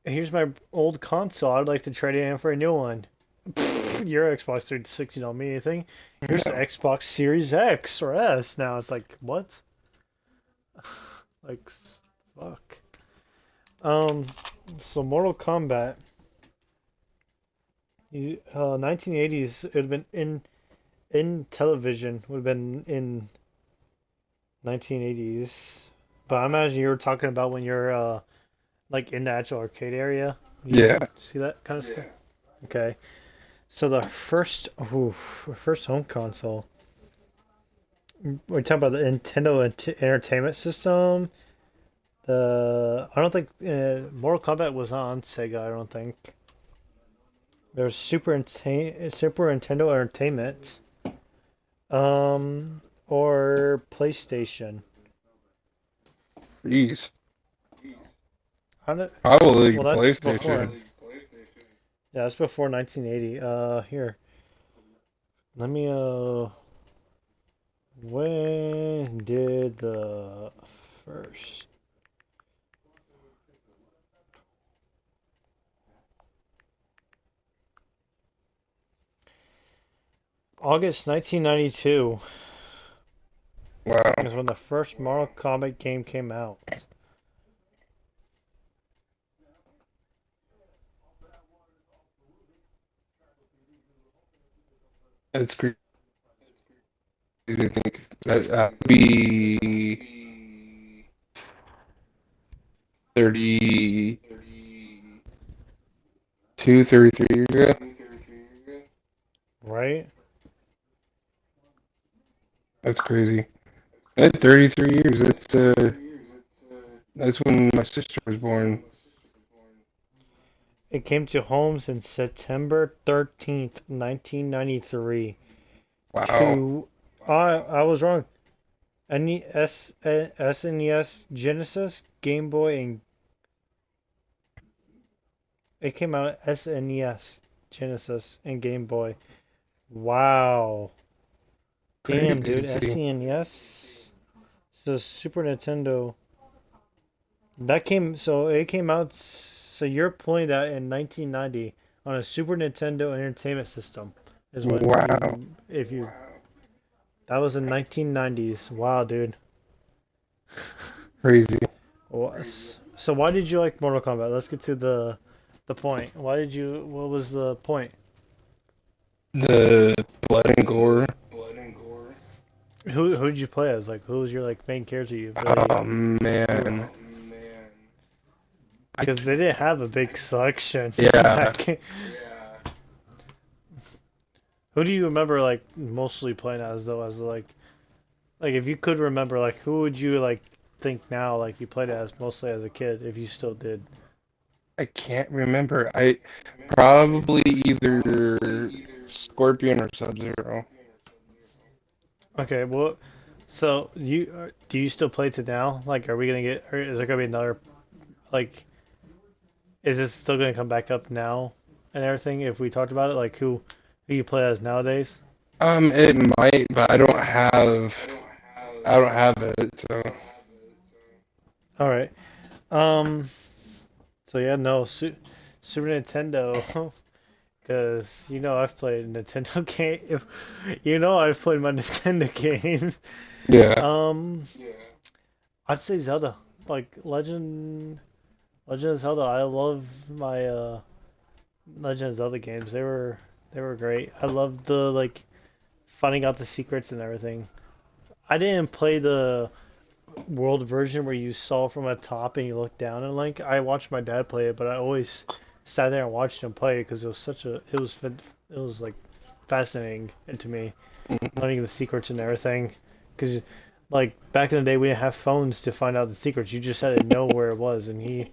here's my old console, I'd like to trade it in for a new one. Your Xbox 360 don't mean anything. Here's the No. Xbox Series X or S. Now it's like, what? Like, fuck. Um, so Mortal Kombat, 1980s, it would have been in television, would have been in 1980s. But I imagine you were talking about when you're like in the actual arcade area. You Yeah. see that kind of stuff? Okay. So the first home console. We're talking about the Nintendo Entertainment System. I don't think Mortal Kombat was on Sega. I don't think. There's Super Nintendo Entertainment, or PlayStation. Jeez. I don't, Probably well, that's before. PlayStation. Yeah, that's before 1980. Here, let me. When did the first? August 1992 Wow. is when the first Mortal Kombat game came out. It's crazy to think that be 32, 33 years ago. Right? That's crazy. At 33 years, that's when my sister was born. It came to homes in September 13th, 1993. Wow. To I was wrong. SNES, Genesis, Game Boy, and it came out SNES, Genesis, and Game Boy. Wow. Damn, dude. Crazy. SNES. So Super Nintendo. So it came out. So you're playing that in 1990 on a Super Nintendo Entertainment System. Is when Wow, you, if you, that was in 1990s. Wow, dude. crazy. So why did you like Mortal Kombat? Let's get to the point. Why did you? What was the point? The blood and gore. Who did you play as? Like, who was your like main character you Oh really? man, I Because they didn't have a big selection yeah. back. Who do you remember like mostly playing as though? As like if you could remember, like who would you like think now like you played as mostly as a kid if you still did? I can't remember. I probably either Scorpion or Sub-Zero. Okay, well, so you do you still play to now? Like, are we gonna get? Or is there gonna be another like? Is this still gonna come back up now and everything? If we talked about it, like who you play as nowadays? It might, but I don't have it, so All right. So yeah, no, Super Nintendo, because you know I've played Nintendo game. If you know I've played my Nintendo games. yeah. Um, I'd say Zelda, like Legend of Zelda. I love my Legend of Zelda games. They were great. I loved the like finding out the secrets and everything. I didn't play the world version where you saw from a top and you look down and Link. I watched my dad play it, but I always sat there and watched him play it because it was like fascinating to me learning the secrets and everything. Because like back in the day, we didn't have phones to find out the secrets. You just had to know where it was, and he.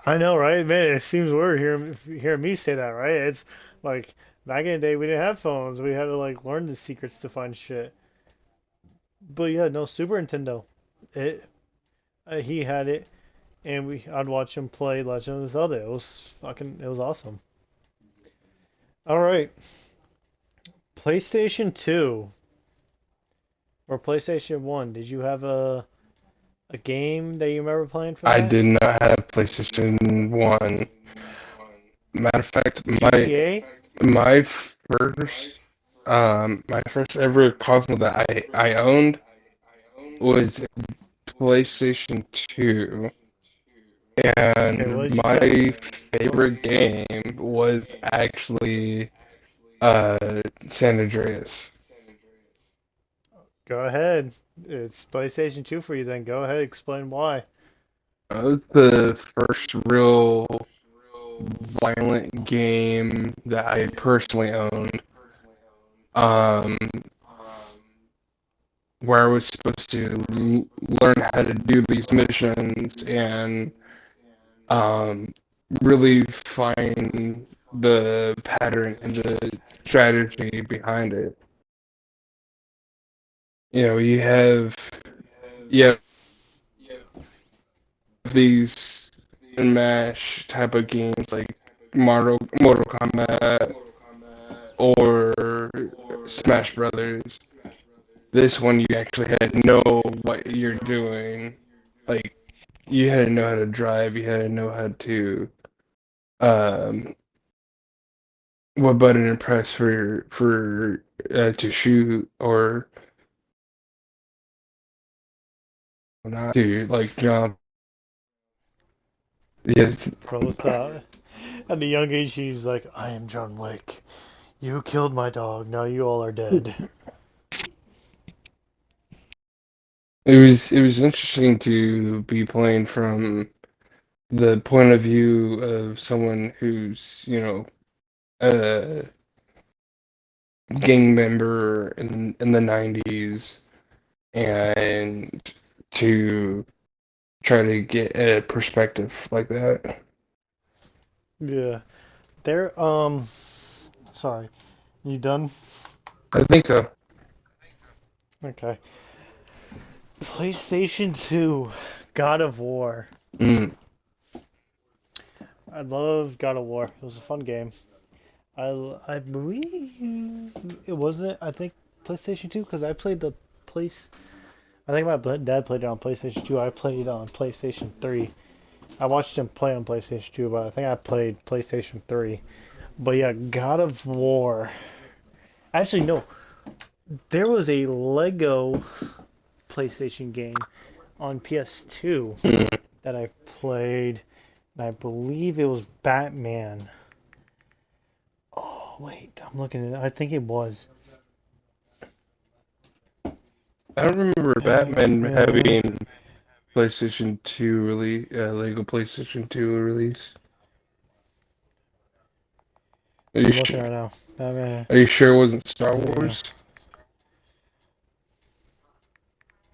I know, right? Man, it seems weird hearing me say that, right? It's like back in the day, we didn't have phones. We had to like learn the secrets to find shit. But yeah, no, Super Nintendo. It he had it, and I'd watch him play Legend of Zelda. It was awesome. All right, PlayStation 2 or PlayStation 1. Did you have a game that you remember playing for I that? did not have PlayStation 1. Matter of fact, GTA? my first ever console that I owned was PlayStation 2, Okay, what and did you my play? favorite game was actually uh San Andreas. Go ahead. It's PlayStation 2 for you then. Go ahead, explain why. That was the first real violent game that I personally owned. Um, where I was supposed to learn how to do these missions and um, really find the pattern and the strategy behind it. You have these and mash type of games like Mortal Kombat or Smash Brothers. This one you actually had to know what you're doing. Like you had to know how to drive, you had to know how to um what button to press for to shoot or not to like jump. Yes, Pro thought. At a young age, he's like, I am John Wick. You killed my dog. Now you all are dead. it was interesting to be playing from the point of view of someone who's, a gang member in the 90s and to try to get a perspective like that. Yeah. There, sorry. You done? I think so. Okay. PlayStation 2, God of War. Mm. I love God of War. It was a fun game. I believe it wasn't. I think PlayStation 2 because I played the place. I think my dad played it on PlayStation 2. I played it on PlayStation 3. I watched him play on PlayStation 2, but I think I played PlayStation 3. But yeah, God of War. Actually, no. There was a Lego PlayStation game on PS2 Mm. that I played, and I believe it was Batman. Oh, wait, I'm looking at it. I think it was. I don't remember Batman Batman. having PlayStation 2 release, Lego PlayStation 2 release. Are you I'm looking sure? right now. Batman. Are you sure it wasn't Star Lego. Wars?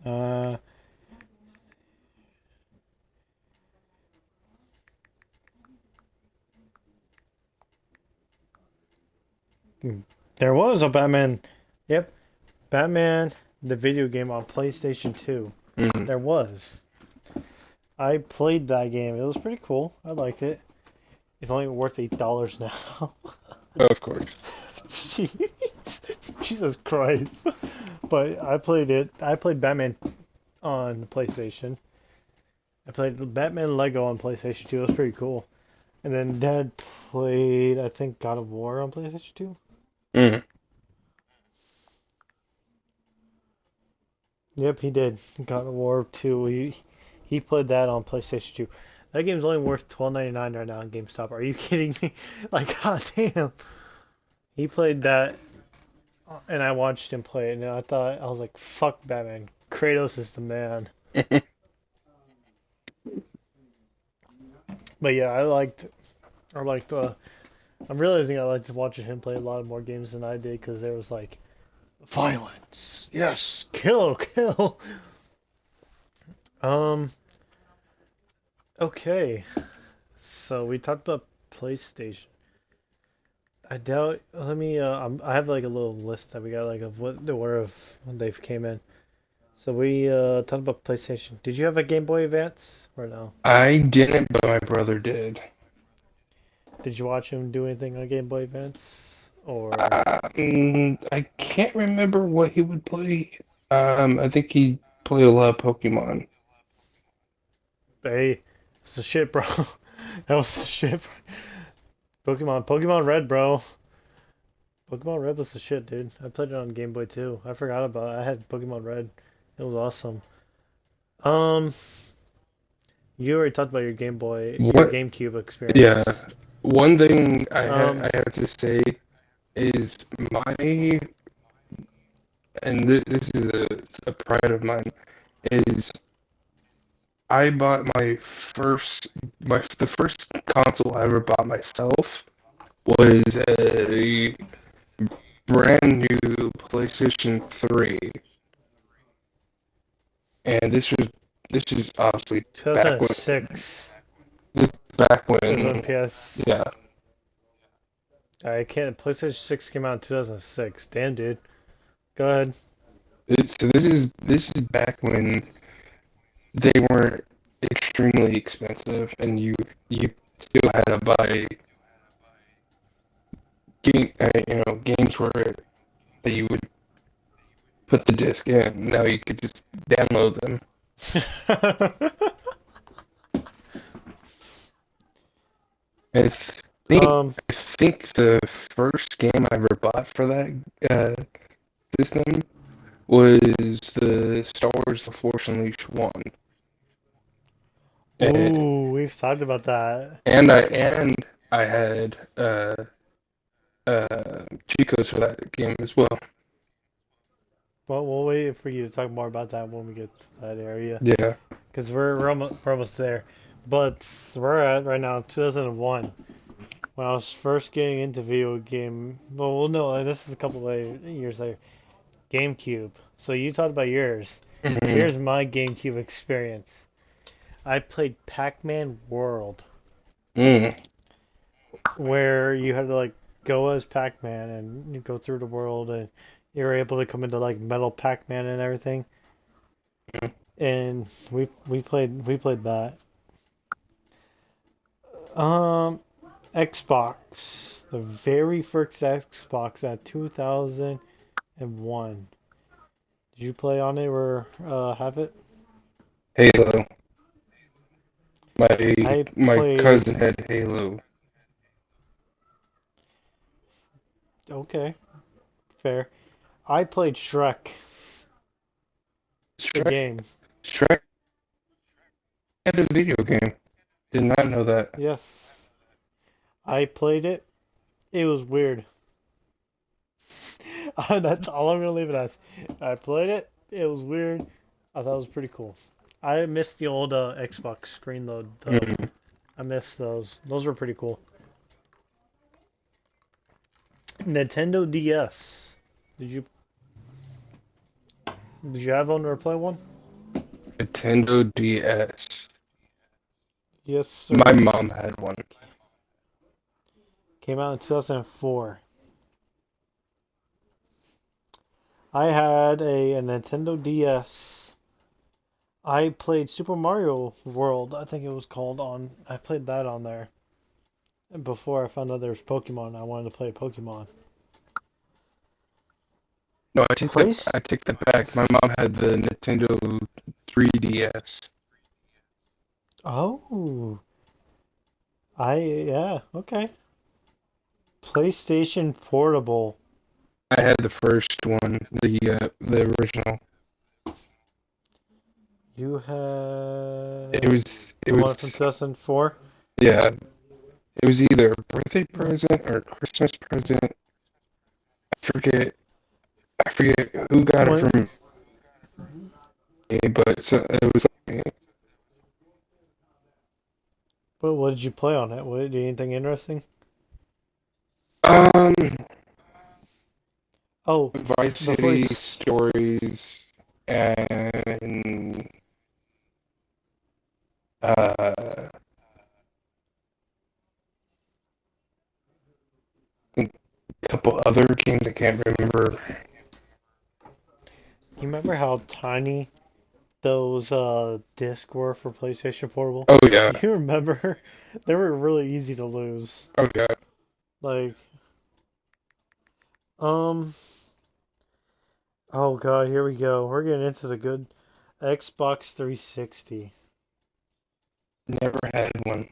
Uh, there was a Batman. Yep, Batman, the video game on PlayStation 2. Mm. There was. I played that game. It was pretty cool. I liked it. It's only worth $8 now. Of course. Jeez. Jesus Christ. But I played it. I played Batman on PlayStation. I played Batman Lego on PlayStation 2. It was pretty cool. And then Dad played, I think, God of War on PlayStation 2. Mm. Yep, he did. God of War 2. He played that on PlayStation 2. That game's only worth $12.99 right now on GameStop. Are you kidding me? Like, goddamn. He played that, and I watched him play it, and I was like, fuck Batman. Kratos is the man. But yeah, I'm realizing I liked watching him play a lot more games than I did because there was like violence. Yes, kill, kill. Um, okay. So we talked about PlayStation. I doubt. Let me. I have like a little list that we got like of what the order of when they've came in. So we talked about PlayStation. Did you have a Game Boy Advance or no? I didn't, but my brother did. Did you watch him do anything on Game Boy Advance or? I can't remember what he would play. I think he played a lot of Pokemon. Hey, it's the shit, bro. That was the shit. Pokemon Red, bro. Pokemon Red was the shit, dude. I played it on Game Boy too. I forgot about it. I had Pokemon Red. It was awesome. Um, you already talked about your your What? GameCube Yeah. experience. One thing Um, I have to say is my and this is a pride of mine is I bought the first console I ever bought myself was a brand new PlayStation 3, and this is obviously back when 2006 this back is when when PS. yeah. I can't. PlayStation 6 came out in 2006. Damn, dude. Go ahead. So this is back when they weren't extremely expensive, and you still had to buy games where that you would put the disc in. Now you could just download them. I think um, I think the first game I ever bought for that system was the Star Wars: The Force Unleashed one, and ooh, we've talked about that. I had Chico's for that game as well. But we'll wait for you to talk more about that when we get to that area, Yeah. because we're almost there. But we're at right now 2001 when I was first getting into video game. Well, no, this is a couple of years later. GameCube. So you talked about yours. Hmm. Here's my GameCube experience. I played Pac-Man World, Mm. where you had to like go as Pac-Man and you go through the world and you were able to come into like Metal Pac-Man and everything. And we played that. Um, Xbox, the very first Xbox at 2001. Did you play on it or have it? Halo. My I my played. cousin had Halo. Okay, fair. I played Shrek, the Shrek game. Shrek had a video game. Did not know that. Yes, I played it. It was weird. That's all I'm gonna leave it as. I played it. It was weird. I thought it was pretty cool. I missed the old Xbox screen load though. Mm. I missed those. Those were pretty cool. Nintendo DS. Did you did you have one or play one? Nintendo DS. Yes, My sir. mom had one. Came out in 2004. I had a Nintendo DS. I played Super Mario World, I think it was called on. I played that on there. And before I found out there was Pokemon, I wanted to play Pokemon. No, Place? I take that back. My mom had the Nintendo 3DS. Oh, yeah, okay. PlayStation Portable. I had the first one, the original. You It had it the was one from 2004? yeah, it was either a birthday present or a Christmas present. Forget I forget who got it What? from me, but so, it was me. What did you play on it? What, anything interesting? Um, Oh, Vice before you. City Stories and I think a couple other games I can't remember. You remember how tiny those discs were for PlayStation Portable? Oh yeah, You remember? They were really easy to lose. oh yeah. Like, um, oh god, here we go. We're getting into the good Xbox 360. Never had one.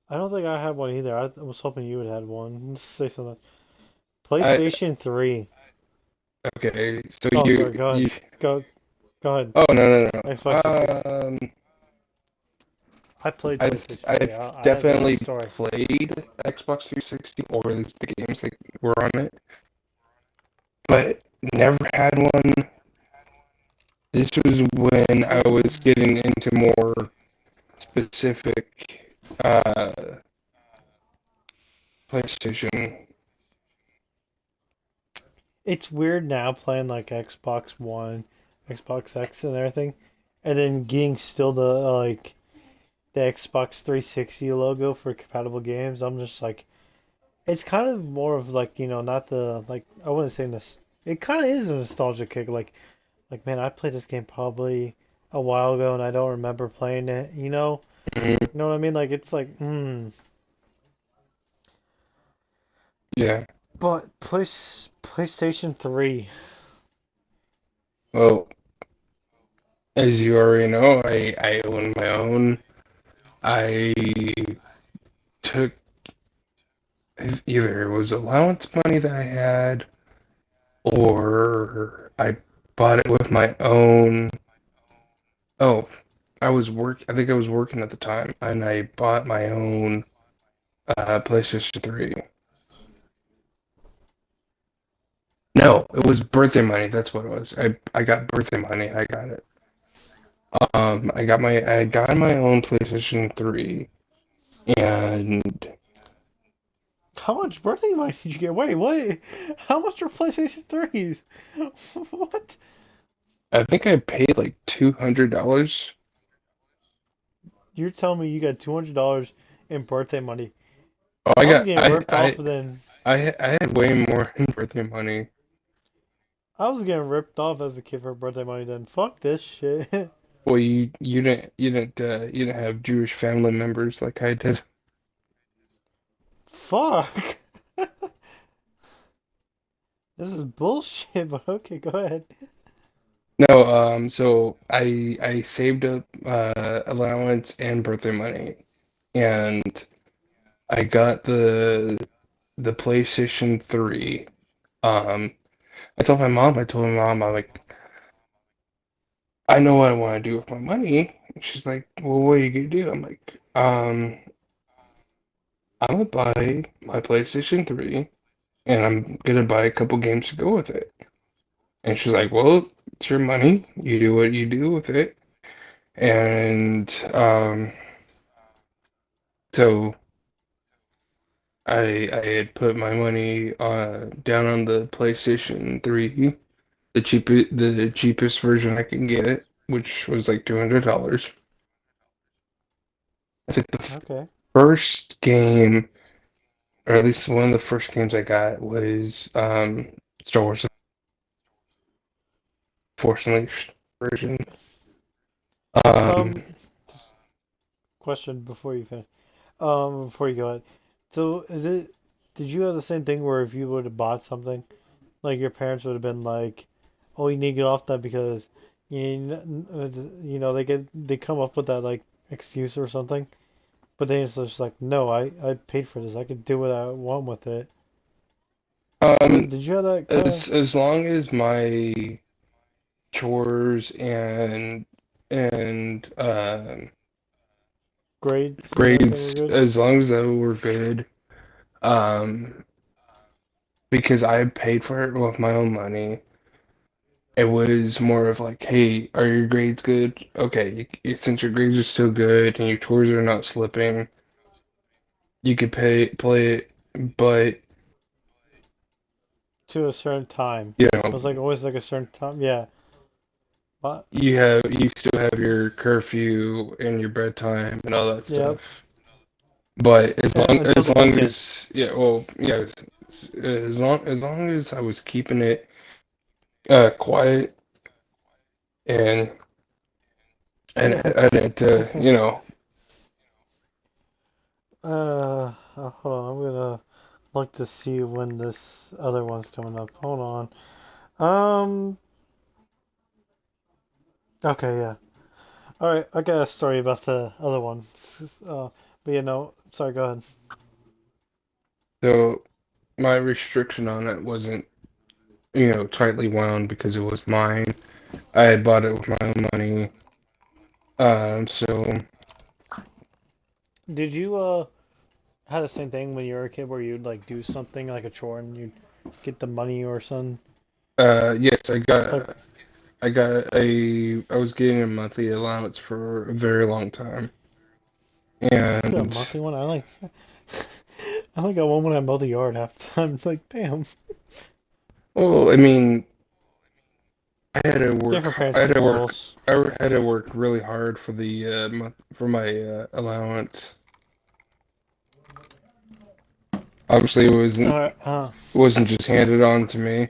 I don't think I had one either. I was hoping you would have had one. Let's say something. I PlayStation 3. okay. So Oh, sorry. Go ahead. you. Go ahead. Oh no no no. Xbox 360. I played PlayStation 3. I've I have the definitely story. played Xbox 360 or the games that were on it, but never had one. This was when I was getting into more specific PlayStation. It's weird now playing like Xbox One, Xbox X, and everything, and then getting still the the Xbox 360 logo for compatible games. I'm just like, it's kind of more of like not the like I wouldn't say this. It kind of is a nostalgia kick. Man, I played this game probably a while ago and I don't remember playing it. Mhm. You know what I mean? Like it's like, Yeah. But PlayStation 3. Well, as you already know, I own my own. I took either it was allowance money that I had, or I bought it with my own. Oh, I think I was working at the time, and I bought my own PlayStation 3. No, it was birthday money. That's what it was. I got birthday money. I got it. I got my own PlayStation 3, and How much birthday money did you get? Wait, what? How much are PlayStation 3s? What? I think I paid like $200. You're telling me you got $200 in birthday money? Oh, I was getting ripped off then. I had way more in birthday money. I was getting ripped off as a kid for birthday money then. Fuck this shit. Well, you didn't have Jewish family members like I did. Fuck. This is bullshit, but okay, go ahead. No, so I saved up allowance and birthday money, and I got the PlayStation 3. Um, I told my mom, I'm like, I know what I want to do with my money. And she's like, well, what are you gonna do? I'm like, I'm gonna buy my PlayStation 3, and I'm gonna buy a couple games to go with it. And she's like, well, it's your money. You do what you do with it. And so I had put my money down on the PlayStation 3, the cheapest version I could get, which was like $200. I think the Okay. first game, or at least one of the first games I got was Star Wars: Force Unleashed version. Um, Just question before you finish. Before you go ahead. So is it? Did you have the same thing where if you would have bought something, like your parents would have been like, "Oh, you need to get off that because you know they come up with that like excuse or something." But then it's just like, "No, I paid for this. I can do what I want with it." um, Did you have that kind of as long as my chores and grades and everything were grades, good? as long as they were good, um, because I paid for it with my own money. It was more of like, hey, are your grades good? Okay, since your grades are still good and your chores are not slipping, you could play it, but To a certain time. you It know, was like always like a certain time. Yeah, but you still have your curfew and your bedtime and all that yep. stuff. But Until as the long weekend. as yeah, well, yeah, as long as I was keeping it quiet and I didn't Hold on. I'm gonna look to see when this other one's coming up. Hold on. Okay, yeah. All right. I got a story about the other one. But you know, sorry. Go ahead. so my restriction on it wasn't tightly wound because it was mine. I had bought it with my own money. So Did you had the same thing when you were a kid where you'd like do something like a chore and you'd get the money or something? yes, Like I was getting a monthly allowance for a very long time. a And monthly one. I like I only got one when I mowed the yard half the time. It's like, damn. well, I mean, I had to work. Different parents, different rules. I had to work really hard for the month for my allowance. Obviously, it wasn't just handed on to me.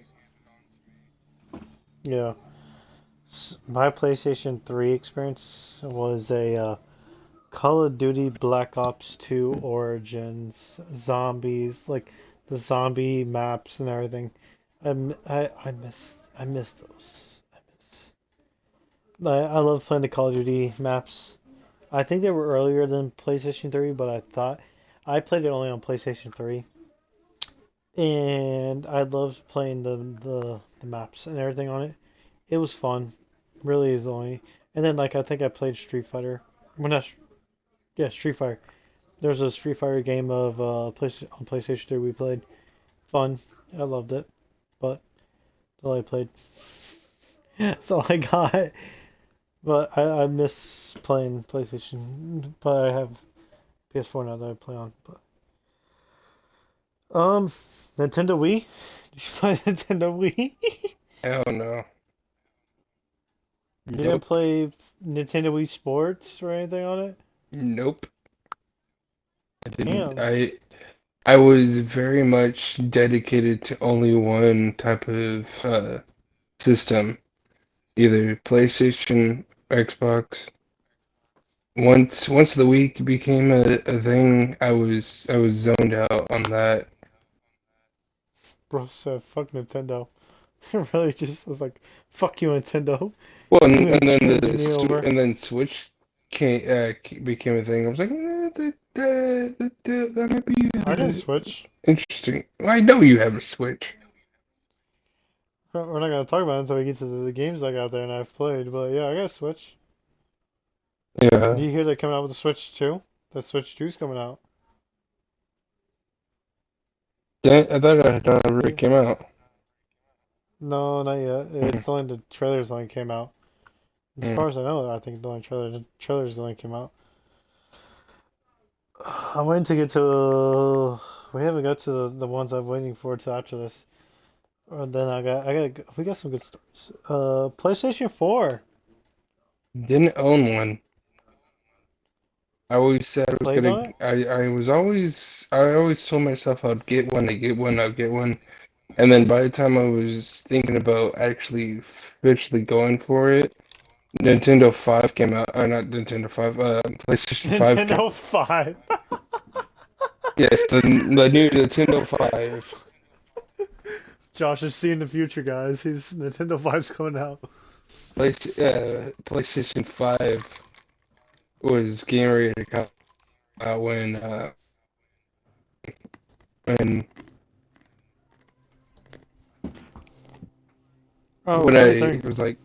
Yeah. My PlayStation 3 experience was a Call of Duty Black Ops 2 Origins, zombies, like the zombie maps and everything. I miss those. I love playing the Call of Duty maps. I think they were earlier than PlayStation 3, but I thought I played it only on PlayStation 3, and I loved playing the maps and everything on it. It was fun, really is only. And then like I think I played Street Fighter. Well, not yeah, Street Fighter. There was a Street Fighter game of on PlayStation 3 we played. Fun. I loved it. But that's all I played. That's all I got. But I miss playing PlayStation. But I have PS4 now that I play on. But um, Nintendo Wii. Did you play Nintendo Wii? Hell no. You didn't Nope. play Nintendo Wii Sports or anything on it? Nope. I didn't. Damn. I was very much dedicated to only one type of system, either PlayStation, Xbox. Once the week became a thing, I was zoned out on that. Bro said fuck Nintendo. Really just was like, fuck you, Nintendo. Well, I'm gonna and then change me over. and then Switch became a thing. I was like, that might be I got a Switch. interesting. I know you have a Switch. We're not gonna talk about it until we get to the games I got there and I've played, but yeah, I got a Switch. Do Yeah. you hear they're coming out with the Switch 2? The Switch 2's coming out. I thought it had already Yeah. came out. No, not yet. Hmm. It's only the trailers only came out. As Hmm. far as I know, I think the trailers only came out. I'm waiting to get to. We haven't got to the ones I'm waiting for to after this. Then we got some good stories. PlayStation 4 Didn't own one. I always said I was played gonna. on it. I always told myself I'd get one. I get one. I'll get one. And then by the time I was thinking about actually officially going for it, Nintendo 5 came out. Or not Nintendo 5. PlayStation 5 came. Nintendo 5. Yes, the new Nintendo 5. Josh is seeing the future, guys. He's Nintendo 5's coming out. PlayStation 5 was getting ready to come out when Oh, when funny I thing. was like,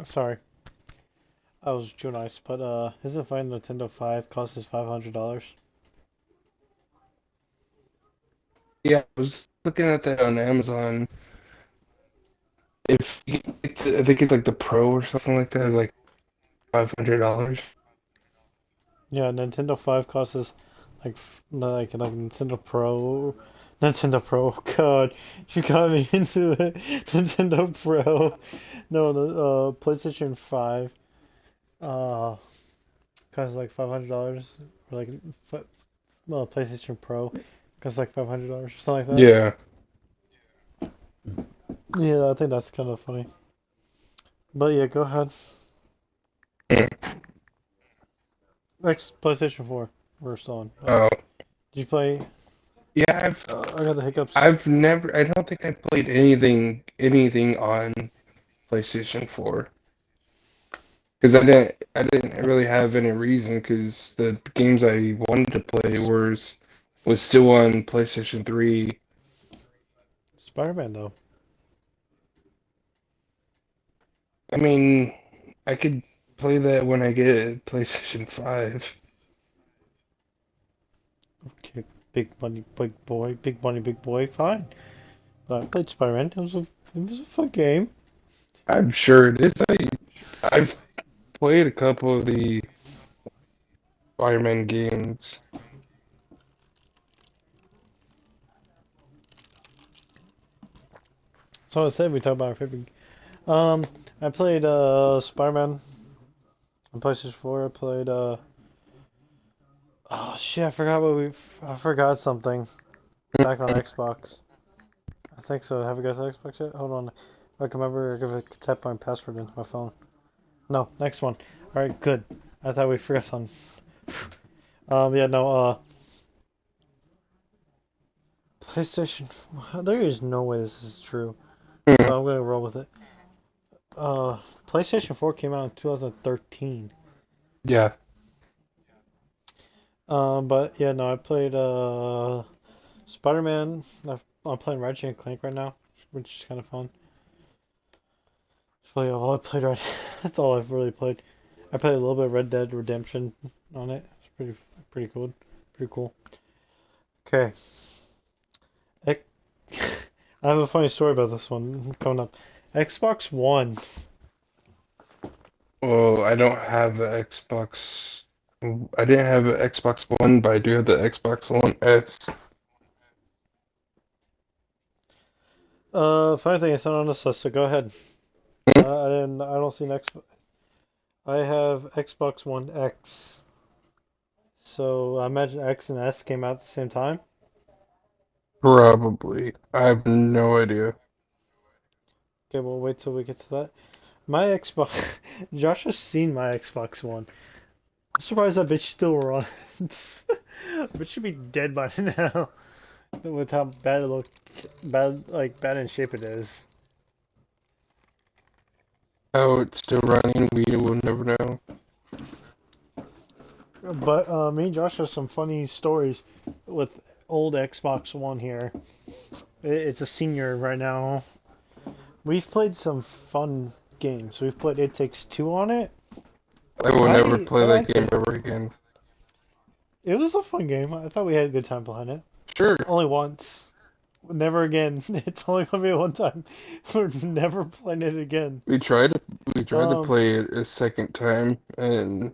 Sorry, I was too nice, but isn't fine Nintendo 5 costs us $500? yeah, I was looking at that on Amazon. If you get I think it's like the Pro or something like that, it's like $500. Yeah, Nintendo 5 costs us like Nintendo Pro. Nintendo Pro, God, you got me into it. Nintendo Pro. No, the PlayStation 5 uh costs like $500. Or like PlayStation Pro costs like $500 or something like that. Yeah. Yeah, I think that's kind of funny. But yeah, go ahead. Next, PlayStation 4. We're still on. Oh, Did you play? yeah. I got the hiccups. I've never. I don't think I played anything on PlayStation 4 because I didn't really have any reason because the games I wanted to play was still on PlayStation 3. Spider-Man though. I mean, I could play that when I get a PlayStation 5. Okay, big money, big boy. Fine. But I played Spider-Man. It was a fun game. I'm sure it is. I've played a couple of the Spider-Man games. So I said we talk about our favorite. Um, I played Spider-Man on PlayStation 4. I played oh shit, I forgot something back on Xbox. I think so. Have you guys Xbox yet? Hold on. If I can remember, give a type my password into my phone. No, next one. All right, good. I thought we forgot something. Yeah, no. PlayStation. There is no way this is true, but I'm gonna roll with it. PlayStation 4 came out in 2013. Yeah. But yeah, no, I played Spider-Man. I'm playing Ratchet and Clank right now, which is kind of fun. That's really all I played right. That's all I've really played. I played a little bit of Red Dead Redemption on it. It's pretty cool. Pretty cool. Okay. I have a funny story about this one coming up. Xbox One. Well, I don't have the Xbox. I didn't have an Xbox One, but I do have the Xbox One S. Funny thing, it's not on this list, so go ahead. I didn't. I don't see an Xbox. I have Xbox One X. So I imagine X and S came out at the same time. Probably. I have no idea. Okay, we'll wait till we get to that. My Xbox. Josh has seen my Xbox One. I'm surprised that bitch still runs. Bitch should be dead by now. With how bad it look, bad in shape it is. How it's still running, we will never know. But me and Josh have some funny stories with old Xbox One here. It's a senior right now. We've played some fun games. We've played It Takes Two on it. I will never I play that liked game it. ever again. It was a fun game. I thought we had a good time playing it. Sure, Only once. Never again. It's only gonna be one time. We're never playing it again. we tried to we tried to Um, play it a second time and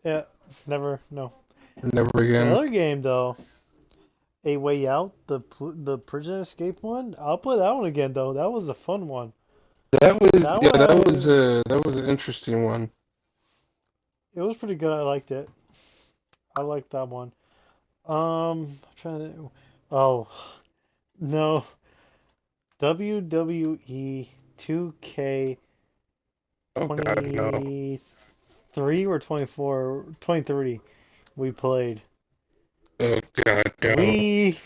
yeah, never. No. never The again. other game though, A Way Out, the prison escape one. I'll play that one again though. That was a fun one. That was That yeah, one that was an interesting one. it was pretty good. I liked it. I liked that one. I'm trying to. Oh no, WWE 2K Oh God, no. 23 or 24, 23. We played. Oh God, no. We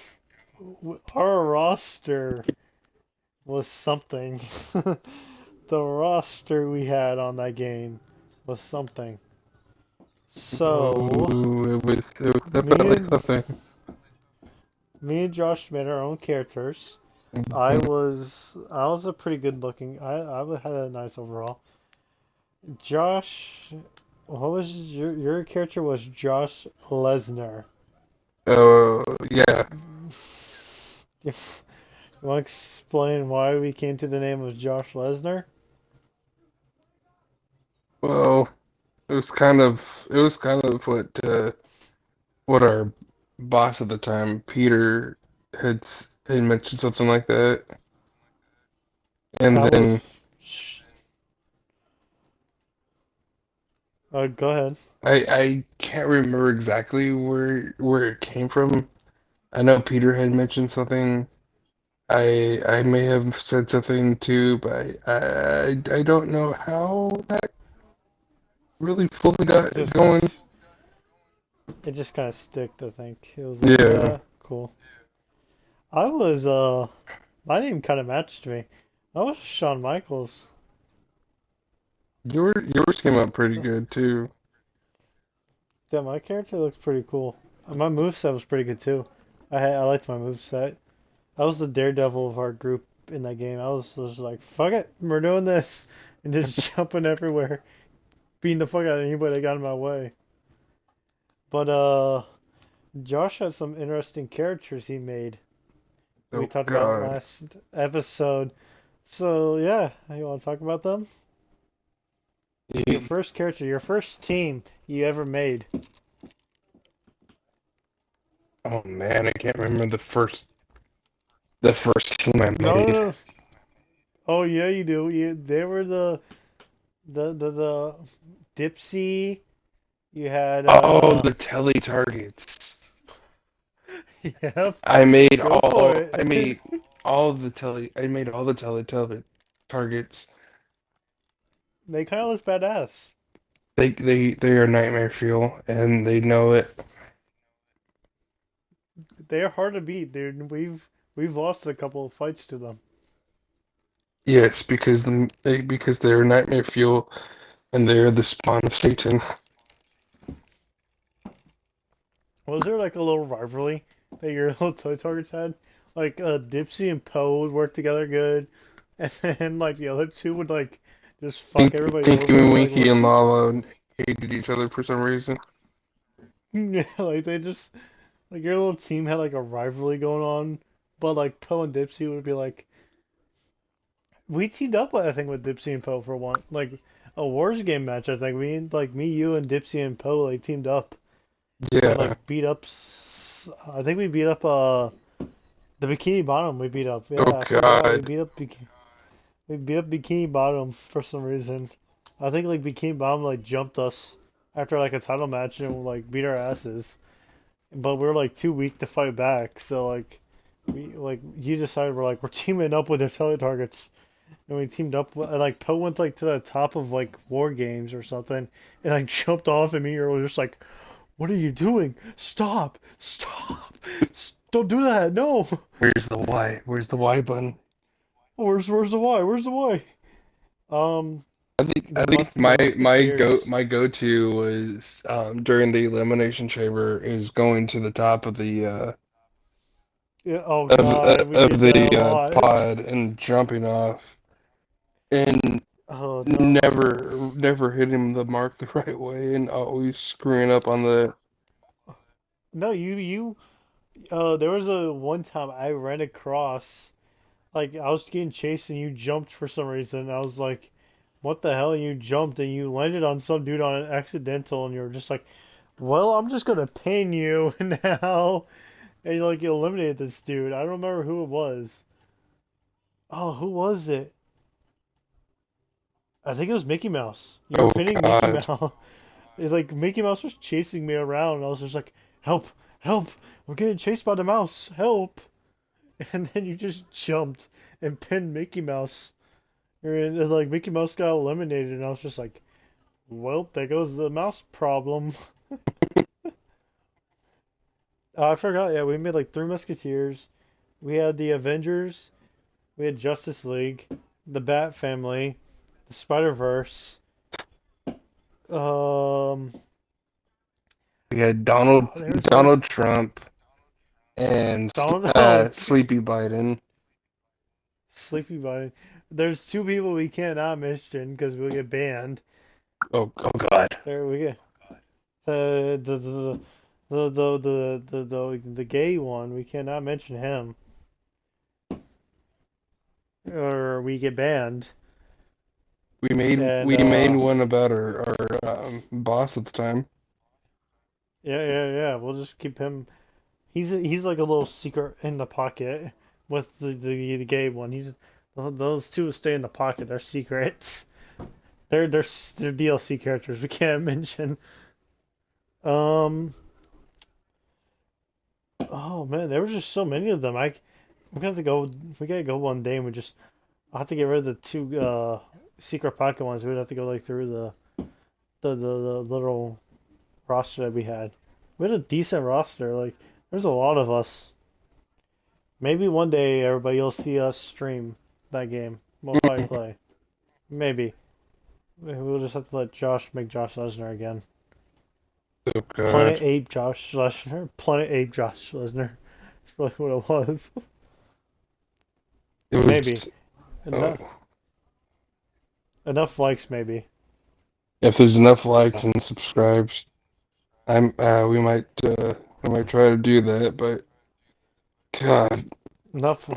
our roster was something. The roster we had on that game was something. So No, it was me definitely and something. me and Josh made our own characters. Mhm. I was a pretty good looking. I had a nice overall. Josh, what was your character was Josh Lesnar. Yeah. You want to explain why we came to the name of Josh Lesnar? Well, it was kind of what our boss at the time, Peter, had mentioned something like that, and That was. then Go ahead. I can't remember exactly where it came from. I know Peter had mentioned something. I may have said something too, but I don't know how that really fully got Just kind going. of it just kind of sticked. I think it was like, Yeah, yeah, cool. I was my name kind of matched me. I was Shawn Michaels. yours came out pretty good too. Yeah, my character looks pretty cool. My moveset was pretty good too. I liked my moveset. I was the daredevil of our group in that game. I was like, fuck it, we're doing this, and just jumping everywhere, beating the fuck out of anybody that got in my way. But Josh had some interesting characters he made. We Oh talked about God. last episode. So yeah, you want to talk about them? Your Ye- first character, your first team you ever made. Oh man, I can't remember the first team I No, no, made. no. Oh yeah, you do. They were the Dipsy. You had Oh, the tele targets. yep. Go for I it. made I made all the tele targets. They kind of look badass. They are nightmare fuel and they know it. They are hard to beat, dude. We've lost a couple of fights to them. Yes, because they're nightmare fuel and they're the spawn of Satan. Was there like a little rivalry that your little toy targets had? Like Dipsy and Poe would work together good, and then like the other two would like just fuck everybody Tinky over. Like Winky and listen, Lala hated each other for some reason. yeah, like they just like your little team had like a rivalry going on, but like Poe and Dipsy would be like we teamed up I think with Dipsy and Poe for one like a Wars game match. I think me, you, and Dipsy and Poe like teamed up and Yeah. like beat up. I think we beat up the Bikini Bottom. We beat up. Oh Yeah, I forgot. God. We beat up Bikini Bottom for some reason. I think like Bikini Bottom like jumped us after like a title match and like beat our asses. But we were like too weak to fight back. So like we like you decided we're like we're teaming up with their tele targets And we teamed up. Like Poe went like to the top of like War Games or something, and I jumped off, and me and was just like, "What are you doing? Stop! Stop! Don't do that! No! Where's the Y? Where's the Y button? Where's the Y? Where's the Y?" Um, I the think the Musketeers. my go to was during the elimination chamber is going to the top Yeah, oh God, we of did that the a lot. pod and jumping off and Oh no. never hitting the mark the right way and always screwing up on the. No, there was a one time I ran across, like, I was getting chased and you jumped for some reason. I was like, what the hell? And you jumped and you landed on some dude on an accidental and you were just like, well, I'm just gonna pin you now. And you eliminated this dude. I don't remember who it was. Oh, who was it? I think it was Mickey Mouse. You were Oh pinning Mickey God. Mouse. It's like Mickey Mouse was chasing me around and I was just like, help, help, I'm getting chased by the mouse, help. And then you just jumped and pinned Mickey Mouse. And like Mickey Mouse got eliminated, and I was just like, "Well, there goes the mouse problem." I forgot. Yeah, we made like Three Musketeers. We had the Avengers. We had Justice League, the Bat Family, the Spider Verse. Um, We had there's like Donald Trump and Donald. Oh, Sleepy Biden. Sleepy Body. There's two people we cannot mention because we'll get banned. Oh God. There we go. The gay one, we cannot mention him, or we get banned. And We made one about our boss at the time. yeah, we'll just keep him. He's like a little secret in the pocket with the gay one. Those two stay in the pocket. They're secrets. They're DLC characters we can't mention. Um. Oh man, there were just so many of them. We got to go. We gotta go one day and we just. I'll have to get rid of the two secret pocket ones. We'd have to go like through the little roster that we had. We had a decent roster. Like there's a lot of us. Maybe one day everybody will see us stream that game. We'll probably play. Maybe. We'll just have to let Josh make Josh Lesnar again. Oh Planet God. Ape Josh Lesnar. Planet Ape Josh Lesnar. That's really what it was. It Maybe. was. Oh. Enough, enough likes, maybe. If there's enough likes and subscribes, I'm we might try to do that. But God, Enough,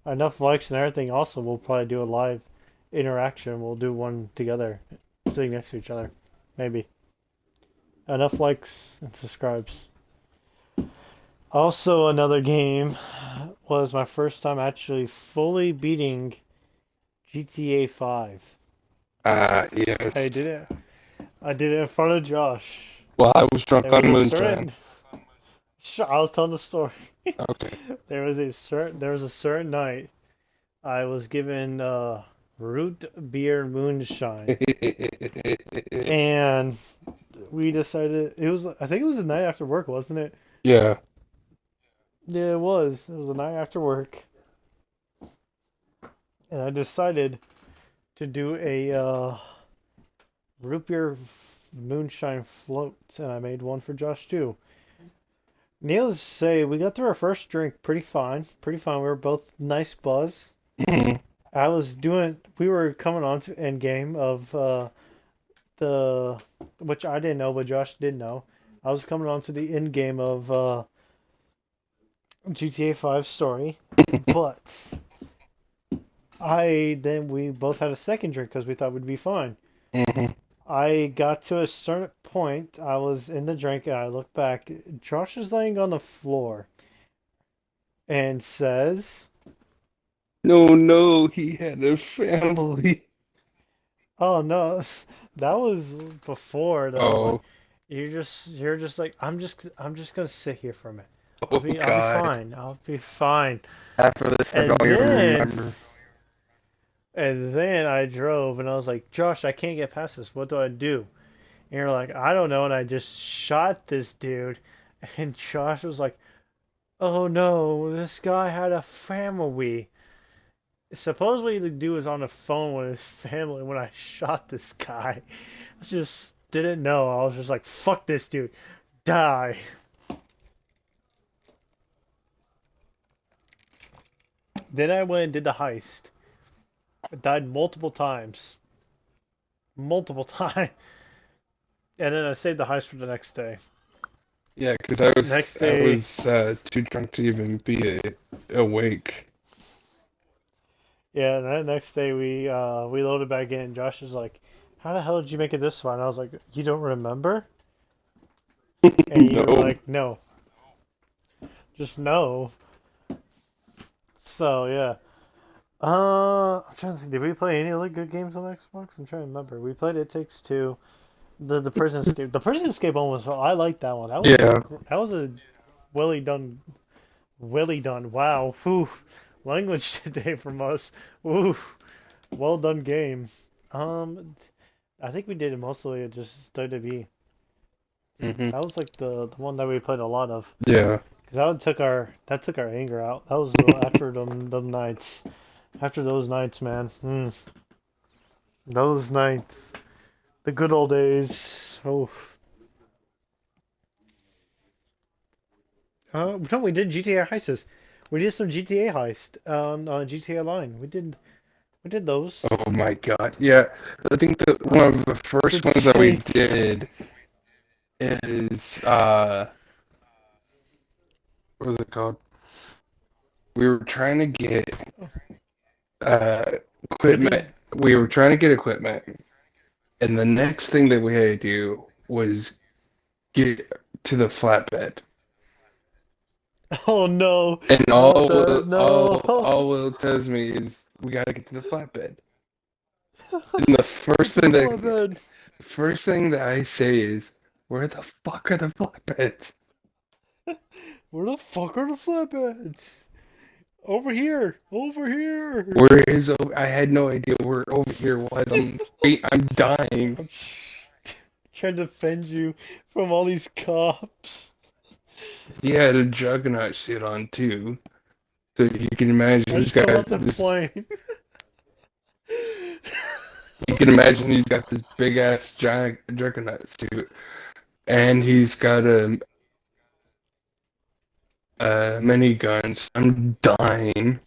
enough likes and everything. Also, we'll probably do a live interaction. We'll do one together, sitting next to each other. Maybe. Enough likes and subscribes. Also, another game was my first time actually fully beating GTA 5. I yes. did it. I did it in front of Josh. Well, I was drunk There on was a moonshine. certain. I was telling the story. Okay. There was a certain night I was given root beer moonshine, and we decided I think it was the night after work, wasn't it? Yeah. Yeah, it was. It was the night after work, and I decided to do a root beer moonshine float, and I made one for Josh too. Needless to say, we got through our first drink pretty fine. Pretty fine. We were both nice buzz. Mhm. We were coming on to end game of the, which I didn't know, but Josh did know. I was coming on to the end game of GTA 5 story, but we both had a second drink because we thought we'd be fine. Mhm. I got to a certain point, I was in the drink, and I looked back. Josh is laying on the floor and says, No, no, he had a family. "Oh no, that was before though. Like Oh, you're just like I'm just gonna sit here for a minute. oh I'll be God. fine. I'll be fine." After this, I And don't even then remember. And then I drove and I was like, Josh, I can't get past this. What do I do? And you're like, I don't know. And I just shot this dude. And Josh was like, oh no, this guy had a family. Supposedly the dude was on the phone with his family when I shot this guy. I just didn't know. I was just like, fuck this dude. Die. Then I went and did the heist. I died multiple times. Multiple times. And then I saved the heist for the next day. Yeah, because I was Next I day, was too drunk to even be awake. yeah, the next day we loaded back in. Josh was like, "How the hell did you make it this far?" And I was like, "You don't remember?" And you were No. like, "No, just no." So yeah. I'm trying to think. Did we play any other good games on Xbox? I'm trying to remember. We played It Takes Two, the Prison Escape. The Prison Escape one was. I liked that one. Yeah. That was a well done. Well done. Wow. Whew. Language today from us. Woo. Well done game. Um, I think we did it mostly just WWE. Hmm. That was like the one that we played a lot of. Yeah. Cause that took our anger out. That was after them nights. After those nights, man. Those nights. The good old days. Oh. No, we did GTA heists. We did some GTA heist on GTA Line. We did those. Oh my God. Yeah. I think that one of the The first ones that we J. did is what was it called? We were trying to get uh We equipment. did. We were trying to get equipment, and the next thing that we had to do was get to the flatbed. Oh no, And not that. No. all it tells me is we gotta get to the flatbed. And the Get to the flatbed. first thing that I say is, where the fuck are the flatbeds? Where the fuck are the flatbeds? Over here. Over here. Where is I had no idea where over here was. I'm dying. I'm trying to defend you from all these cops. He had a juggernaut suit on too, so you can imagine I he's just got got off the this. plane. You can imagine he's got this big ass giant juggernaut suit, and he's got many guns. I'm dying.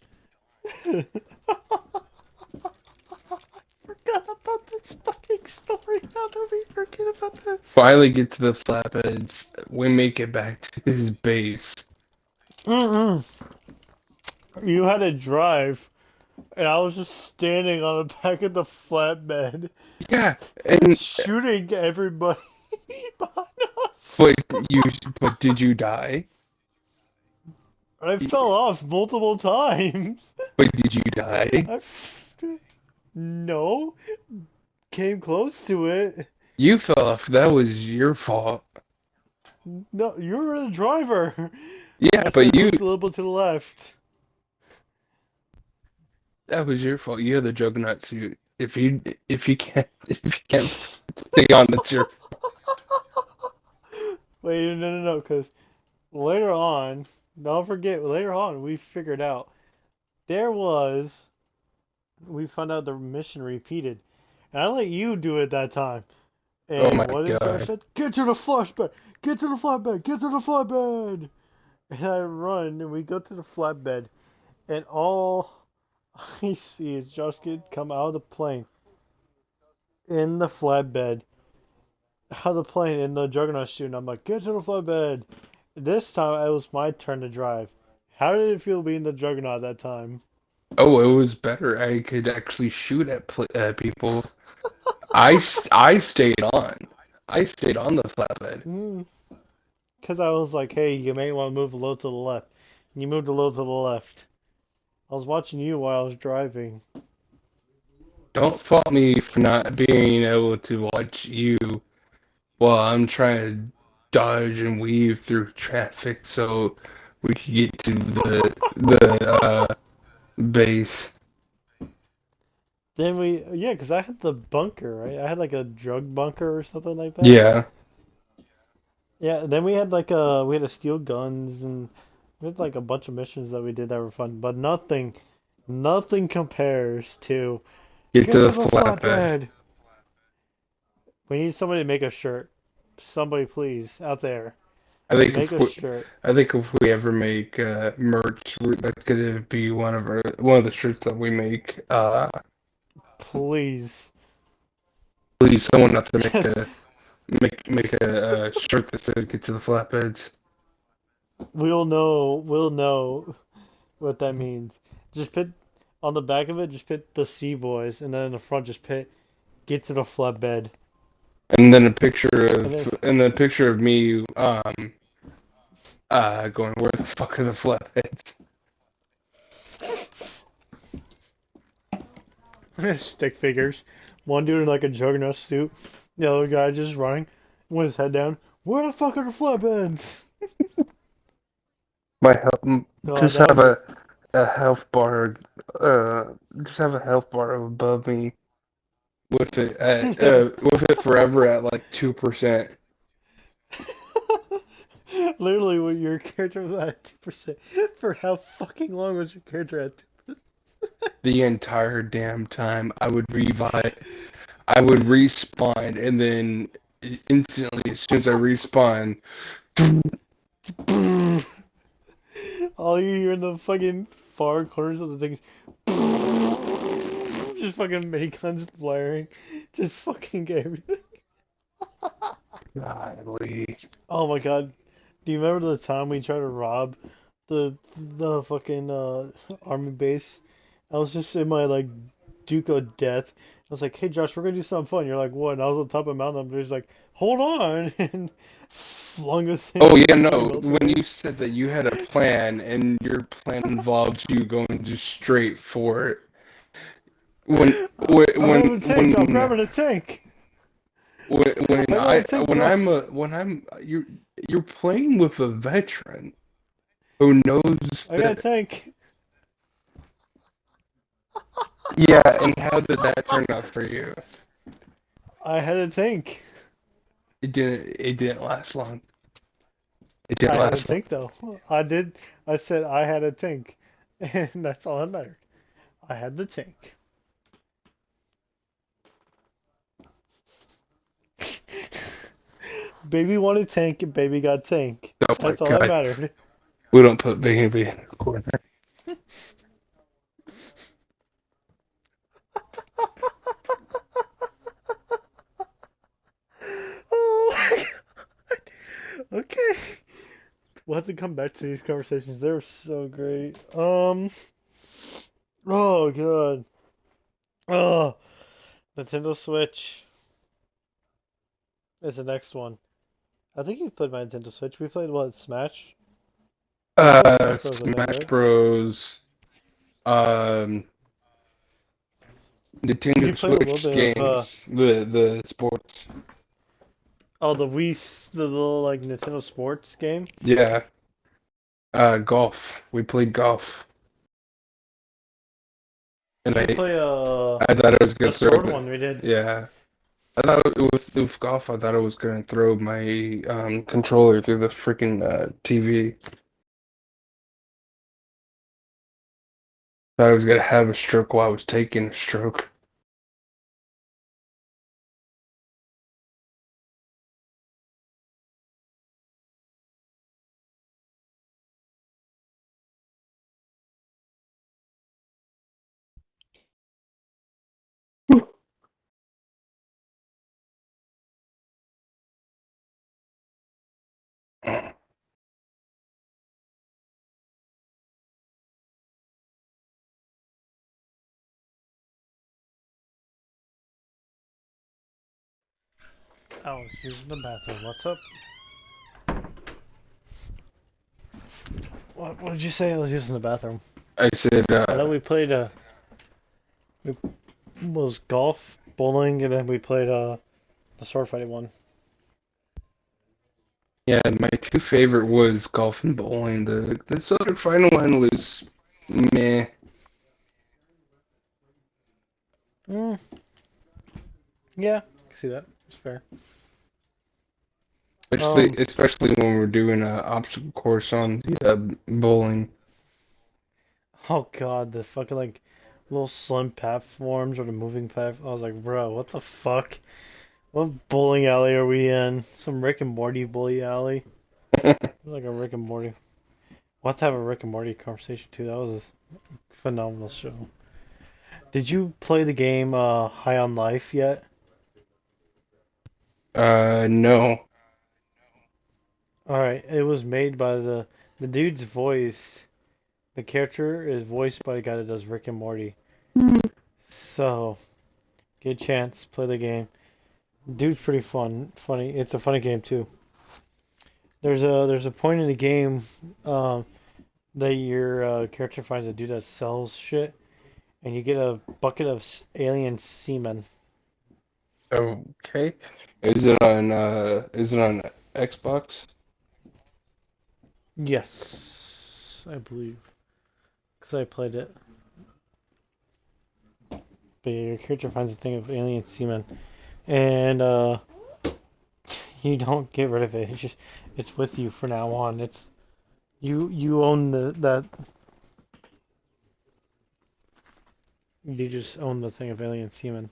Forgot about this fucking story. How do we forget about this? Finally get to the flatbeds. We make it back to his base. Mm-mm. You had to drive, and I was just standing on the back of the flatbed, Yeah, and shooting everybody behind us. but but did you die? I fell off multiple times. But did you die? I, no, came close to it. You fell off. That was your fault. No, you were the driver. Yeah, I but said move a little bit to the left. that was your fault. You had the juggernaut suit. If you can't stay on, that's your. Wait, no, because later on, don't forget, later on, we figured out there was, we found out the mission repeated. And I let you do it that time. Oh my And what did Josh God. said? Get to the flashbed! Get to the flatbed! Get to the flatbed! And I run, and we go to the flatbed, and all I see is Josh get come out of the plane in the flatbed, out of the plane in the juggernaut suit, and I'm like, get to the flatbed! This time it was my turn to drive. How did it feel being the juggernaut that time? Oh, it was better. I could actually shoot at people. I stayed on. I stayed on the flatbed. Because I was like, hey, you may want to move a little to the left. And you moved a little to the left. I was watching you while I was driving. Don't fault me for not being able to watch you while I'm trying to dodge and weave through traffic so we could get to the base. Then yeah, because I had the bunker, right? I had like a drug bunker or something like that. Yeah. Yeah, then we had to steal guns and we had like a bunch of missions that we did that were fun, but nothing compares to Get to get the to the flatbed. flatbed. We need somebody to make a shirt. Somebody please out there I think make if a we, shirt, I think if we ever make merch, that's gonna be one of the shirts that we make. please. Please, someone have to Just make a shirt that says "Get to the flatbeds." we'll know what that means. Just put on the back of it, just put the Sea Boys, and then in the front, just put get to the flatbed, And then and then a picture of me going, where the fuck are the flatheads? stick figures. One dude in like a juggernaut suit, the other guy just running with his head down. Where the fuck are the flatbeds? My health, God, just that have would a health bar, just have a health bar above me be. with it forever at like 2%. Literally, when your character was at 2%, for how fucking long was your character at 2%? The entire damn time I would respawn, and then instantly, as soon as I respawn, All you hear in the fucking far corners of the thing is just fucking mini guns blaring. Just fucking everything. golly. Oh my god. Do you remember the time we tried to rob the fucking army base? I was just in my like Duke of Death. I was like, "Hey Josh, we're gonna do something fun." You're like, "What?" And I was on top of a mountain. I'm just like, "Hold on!" and flung us Oh into yeah, the fucking no. military When you base. said that you had a plan and your plan involved you going just straight for it, when I'm when grabbing a tank. I'm when grabbing a tank. when I got a tank, bro. when I'm you're playing with a veteran who knows I got a that. tank. Yeah, and how did that turn out for you? I had a tank. It didn't last long. It didn't I had a last long. tank though. I did. I said I had a tank, and that's all that mattered. I had the tank. Baby wanted tank, and baby got tank. Oh my That's all that god. mattered. We don't put baby in the corner. Oh my god. Okay. We'll have to come back to these conversations. They were so great. Oh god. Oh, Nintendo Switch is the next one. I think you played my Nintendo Switch. We played what? Smash? We played Smash Bros. I think, Smash right? Bros. Um, We Nintendo played a little Switch bit of games, the sports. oh the the little like Nintendo Sports game. Yeah, golf. We played golf, and We did play I thought I was the gonna throw sword it. one. We did. Yeah, I thought with golf, I thought I was gonna throw my controller through the freaking TV. Thought I was gonna have a stroke while I was taking a stroke. Oh, he's in the bathroom. What's up? What did you say? I was using the bathroom. I said, I know we played we was golf, bowling, and then we played the sword fighting one. yeah, my two favorite was golf and bowling. The Southern final one was meh. Mm, yeah, I can see that. It's fair. Um, Especially when we're doing an obstacle course on the bowling. oh god, the fucking like little slim platforms or the moving platform. I was like, bro, what the fuck? What bowling alley are we in? Some Rick and Morty bowling alley? Like a Rick and Morty. We'll have to have a Rick and Morty conversation too. That was a phenomenal show. Did you play the game High on Life yet? No. Alright, it was made by the dude's voice. The character is voiced by the guy that does Rick and Morty. So, get a chance, play the game. Dude's pretty funny. It's a funny game too. There's a point in the game that your character finds a dude that sells shit, and you get a bucket of alien semen. Okay. Is it on Xbox? Yes, I believe, because I played it. But yeah, your character finds a thing of alien semen, and you don't get rid of it. It's with you for now on. It's you own that. You just own the thing of alien semen.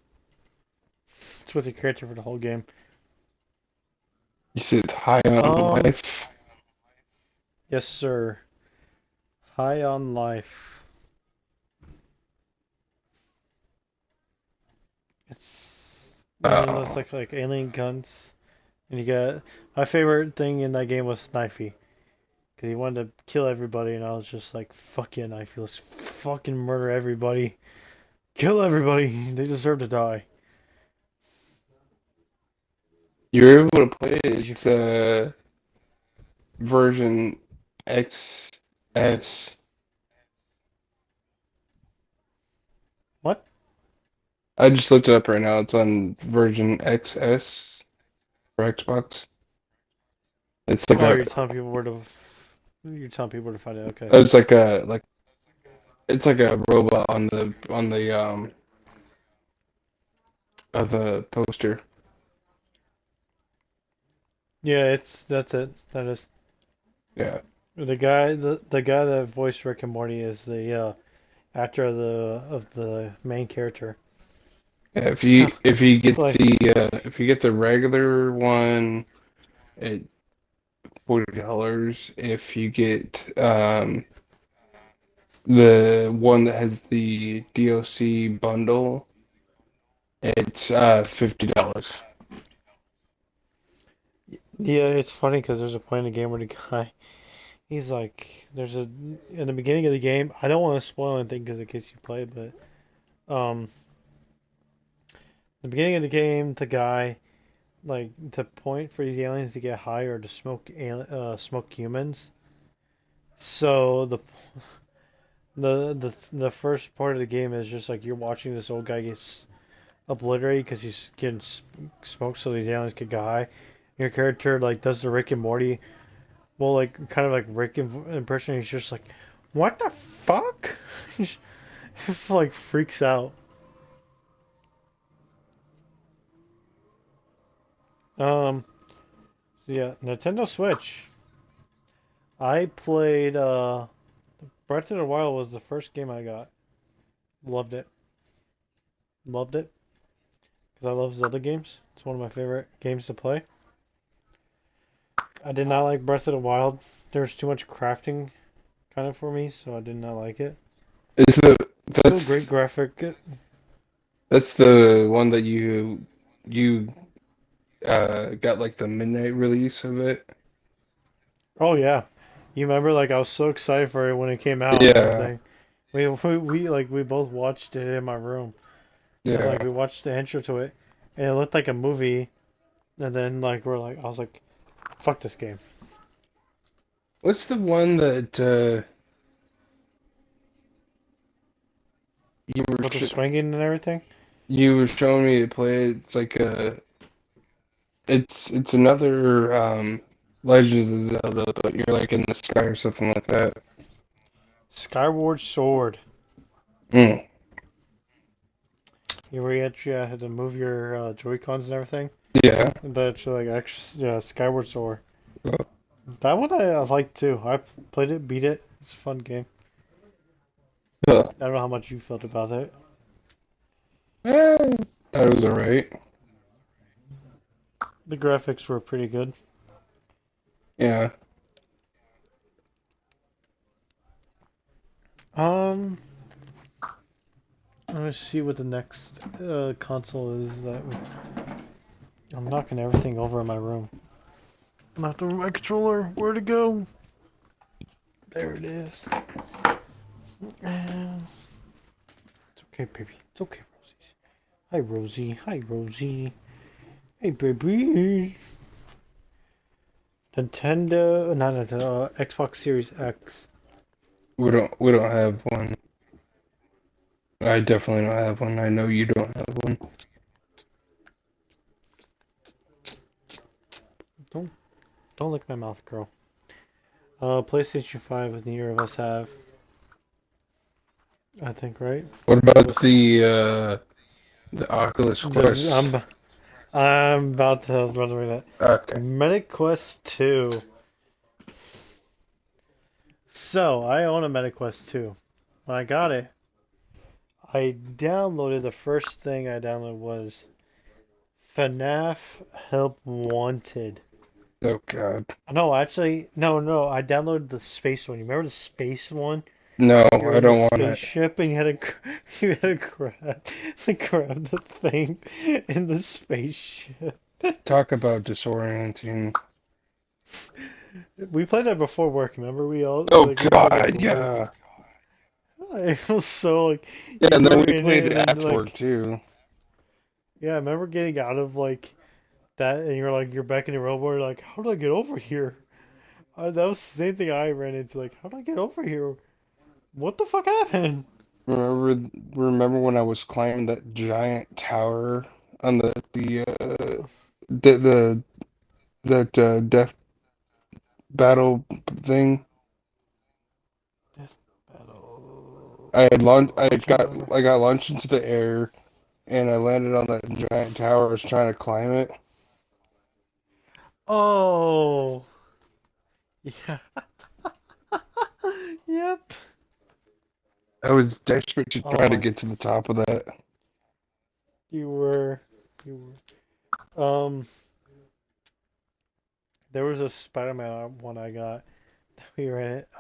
It's with your character for the whole game. You said it's High on Um, Life. yes, sir. High on Life. It's and then there's Oh, like alien guns, and you got my favorite thing in that game was Knifey, because he wanted to kill everybody, and I was just like, "Fuck yeah, Knifey, let's fucking murder everybody, kill everybody. They deserve to die." you're able to play it. Did you? It's version XS. What? I just looked it up right now. It's on version XS for Xbox. It's like Oh, a you're telling people where to find it. Okay. it's like a like it's like a robot on the of the poster. Yeah, that's it. That is Yeah. the guy that voiced Rick and Morty is the actor of the main character. Yeah, So it's like, if you get the regular one at $40. If you get the one that has the DLC bundle, it's $50. yeah, it's funny because there's a point in the game where the guy, he's like, in the beginning of the game, I don't want to spoil anything because in case you play it, but the beginning of the game, the guy, like, the point for these aliens to get high or to smoke humans. So the first part of the game is just like you're watching this old guy get obliterated because he's getting smoked, so these aliens could get high. Your character like does the Rick and Morty, well, like kind of like Rick impression. He's just like, "What the fuck?" He like freaks out. Um, so yeah, Nintendo Switch. I played Breath of the Wild was the first game I got. Loved it. Loved it because I love Zelda games. It's one of my favorite games to play. I did not like Breath of the Wild. There was too much crafting kind of for me, so I did not like it. Is the Still great that's graphic. that's the one that you got like the midnight release of it? Oh yeah, you remember? Like I was so excited for it when it came out and Yeah, everything. We both watched it in my room, and like yeah. we watched the intro to it, and it looked like a movie. And then like I was like, fuck this game. What's the one that you were With the swinging and everything. you were showing me to play? It's like it's another Legends of Zelda, but you're like in the sky or something like that. Skyward Sword. Mm. where you actually had to move your Joy-Cons and everything. Yeah. And that actually like actually, yeah, Skyward Sword. Uh, That one I like too. I played it, beat it. It's a fun game. uh, I don't know how much you felt about it. eh, that was alright. The graphics were pretty good. Yeah. Um, let me see what the next console is that I'm knocking everything over in my room. Not the my controller. Where'd it go? There it is. And it's okay, baby. It's okay, Rosie. Hi, Rosie. Hi, Rosie. Hey, baby. Nintendo, not Nintendo, Xbox Series X. We don't have one. I definitely don't have one. I know you don't have one. Don't don't lick my mouth, girl. PlayStation 5 is neither of us have. I think, right? What It about was the Oculus the Quest? I'm about to I was about to read that. Okay. Medic Quest 2. So I own a Medic Quest 2. When I got it, I downloaded the first thing I downloaded was FNAF Help Wanted. Oh God. No, actually, no. I downloaded the space one. You remember the space one? No, You're I in the don't want it. spaceship and you had to grab the thing in the spaceship. Talk about disorienting. We played that before work. Remember we all Oh like we played that God, for work. yeah. It was so like Yeah, you and then were we in it played and then after work like too. yeah. I remember getting out of like that and you're like you're back in your robot. You're like, how do I get over here? That was the same thing I ran into. Like, how do I get over here? What the fuck happened? Remember when I was climbing that giant tower on the that death battle thing? Death battle. I'm trying to remember. I got launched into the air and I landed on that giant tower. I was trying to climb it. Oh, yeah. Yep. I was desperate to Oh try to my. get to the top of that. You were. You were. There was a Spider-Man one I got. I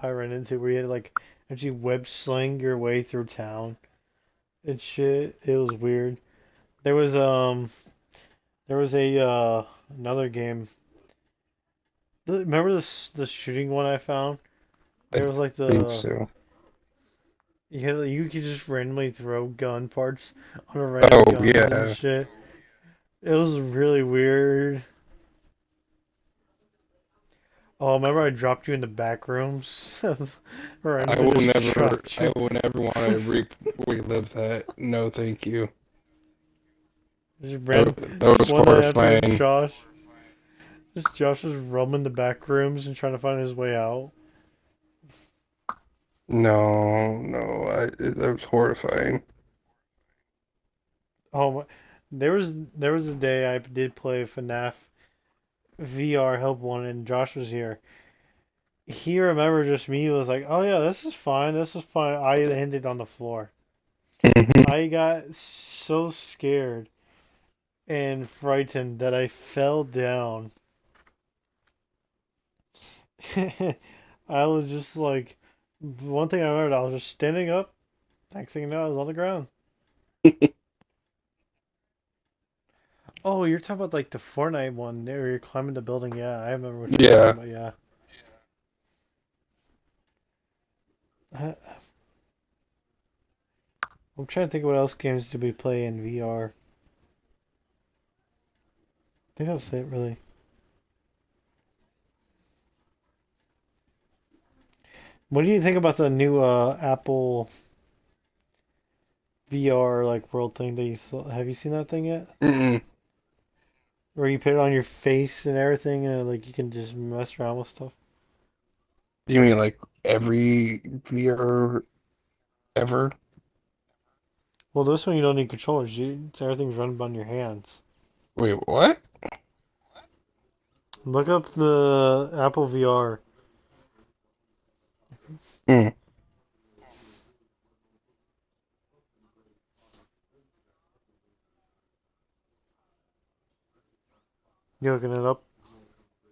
ran into where you had to, like actually web sling your way through town and shit. It was weird. There was there was a another game. Remember the shooting one I found? I There was like think the so. you could just randomly throw gun parts on random Oh guns and yeah. shit. It was really weird. Oh, remember I dropped you in the back rooms? Randomly just dropped I you. will never want to relive that. No, thank you. Just random. That was One night after horrifying. Josh was roaming the back rooms and trying to find his way out. No, that was horrifying. Oh, there was a day I did play FNAF VR Help One and Josh was here. He remembered just me. He was like, "Oh yeah, this is fine. This is fine." I landed on the floor. Mhm. I got so scared and frightened that I fell down. I was just like, one thing I remembered, I was just standing up. Next thing you know, I was on the ground. Oh, you're talking about like the Fortnite one where you're climbing the building. Yeah, I remember what you're talking Yeah. about. Yeah. I, I'm trying to think what else games did we play in VR. I think that was it, really. What do you think about the new Apple VR like world thing that have you seen that thing yet? Mm-mm. Where you put it on your face and everything, and like you can just mess around with stuff. You mean like every VR ever? Well, this one you don't need controllers. Everything's run on your hands. Wait, what? Look up the Apple VR. Hmm. You looking it up?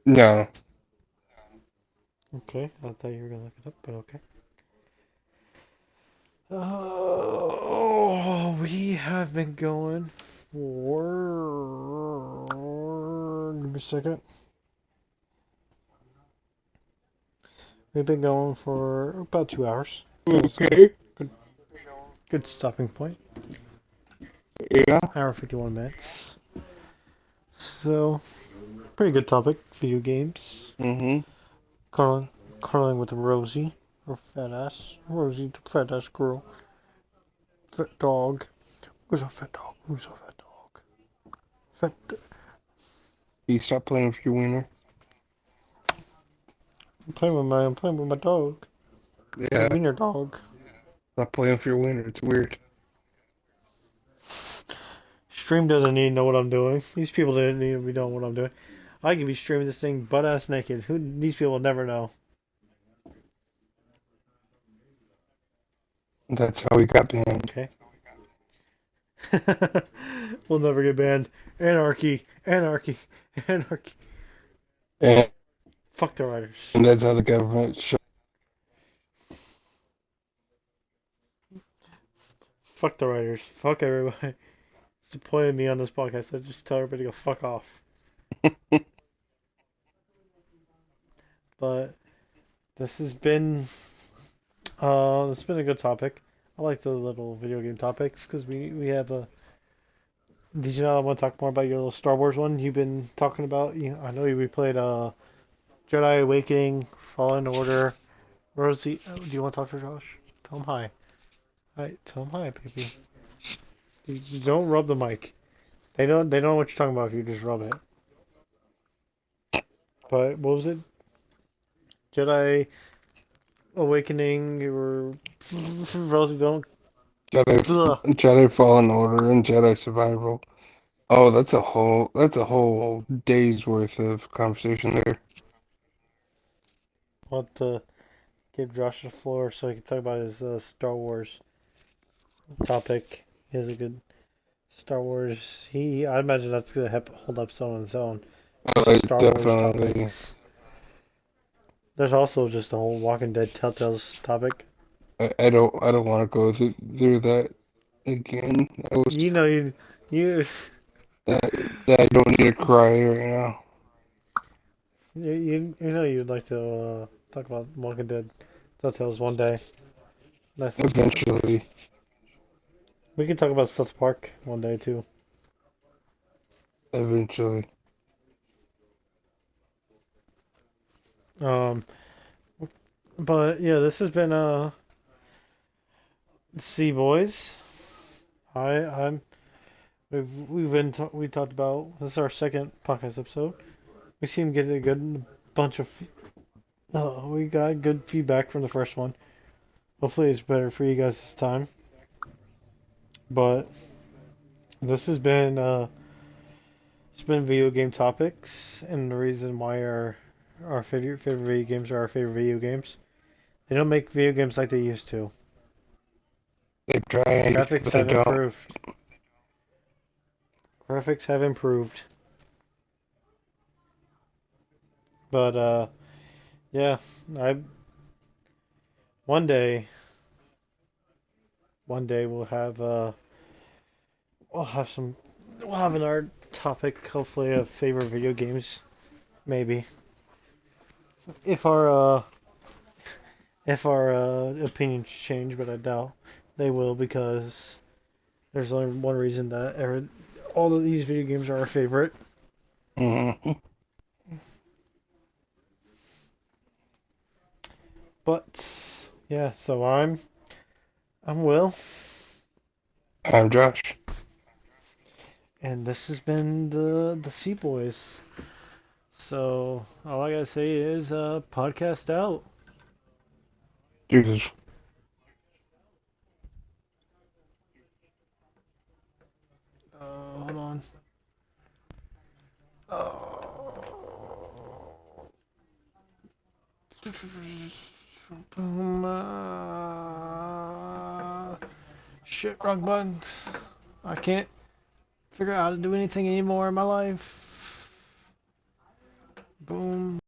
No. Okay, I thought you were gonna look it up, but okay. Oh, we have been going for. Give me a second. We've been going for about 2 hours. That was good. Okay. Good, good stopping point. Yeah. Hour 51 minutes. So, pretty good topic. Video games. Mm-hmm. Cuddling, cuddling with Rosie, or fat ass. Rosie, the fat ass girl. Fat dog. Who's a fat dog? Who's a fat dog? Fat. You stop playing with your wiener. I'm playing with my dog. My Yeah. wiener dog. Stop playing with your wiener. It's weird. Stream doesn't need to know what I'm doing. These people didn't need to be knowing what I'm doing. I could be streaming this thing butt ass naked. Who? These people will never know. That's how we got banned. Okay. We'll never get banned. Anarchy, anarchy, anarchy. And Fuck the writers. that's how the government shut. Fuck the writers. Fuck everybody. Disappointed me on this podcast. I just tell everybody to go fuck off. But this has been a good topic. I like the little video game topics because we have a. Did you know I want to talk more about your little Star Wars one you've been talking about? I know you replayed Jedi Awakening, Fallen Order, Rosie. Do you want to talk to Josh? Tell him hi. Hi, tell him hi, baby. You don't rub the mic. They don't know what you're talking about if you just rub it. But what was it? Jedi Awakening. You were Rosie. Don't. Jedi, Ugh. Jedi Fallen Order and Jedi Survival. Oh, that's a whole day's worth of conversation there. I'll have to give Josh the floor so he can talk about his Star Wars topic. He has a good Star Wars. I imagine that's gonna hold up on its own. I Star Wars definitely. topics. There's also just a whole Walking Dead Telltales topic. I don't want to go through that again. That was You know you that, that I don't need to cry right now. you know you'd like to talk about Walking Dead Telltales one day. Nice little topic. Eventually, We can talk about South Park one day too. eventually. Um, but yeah, this has been Sea Boys. I'm we talked about this is our second podcast episode. We seem to get a good bunch of we got good feedback from the first one. Hopefully it's better for you guys this time. But this has been it's been video game topics and the reason why our favorite video games are our favorite video games. They don't make video games like they used to. They try, Graphics but they have don't. improved. Graphics have improved. But yeah, I one day we'll have we'll have some we'll have an art topic hopefully of favorite video games maybe if our opinions change, but I doubt they will because there's only one reason that all of these video games are our favorite. Hmm. But yeah, so I'm Will, I'm Josh. and this has been the Sea Boys. So all I gotta say is podcast out. Jesus. Hold on. Boom. Shit, wrong buttons. I can't figure out how to do anything anymore in my life. Boom.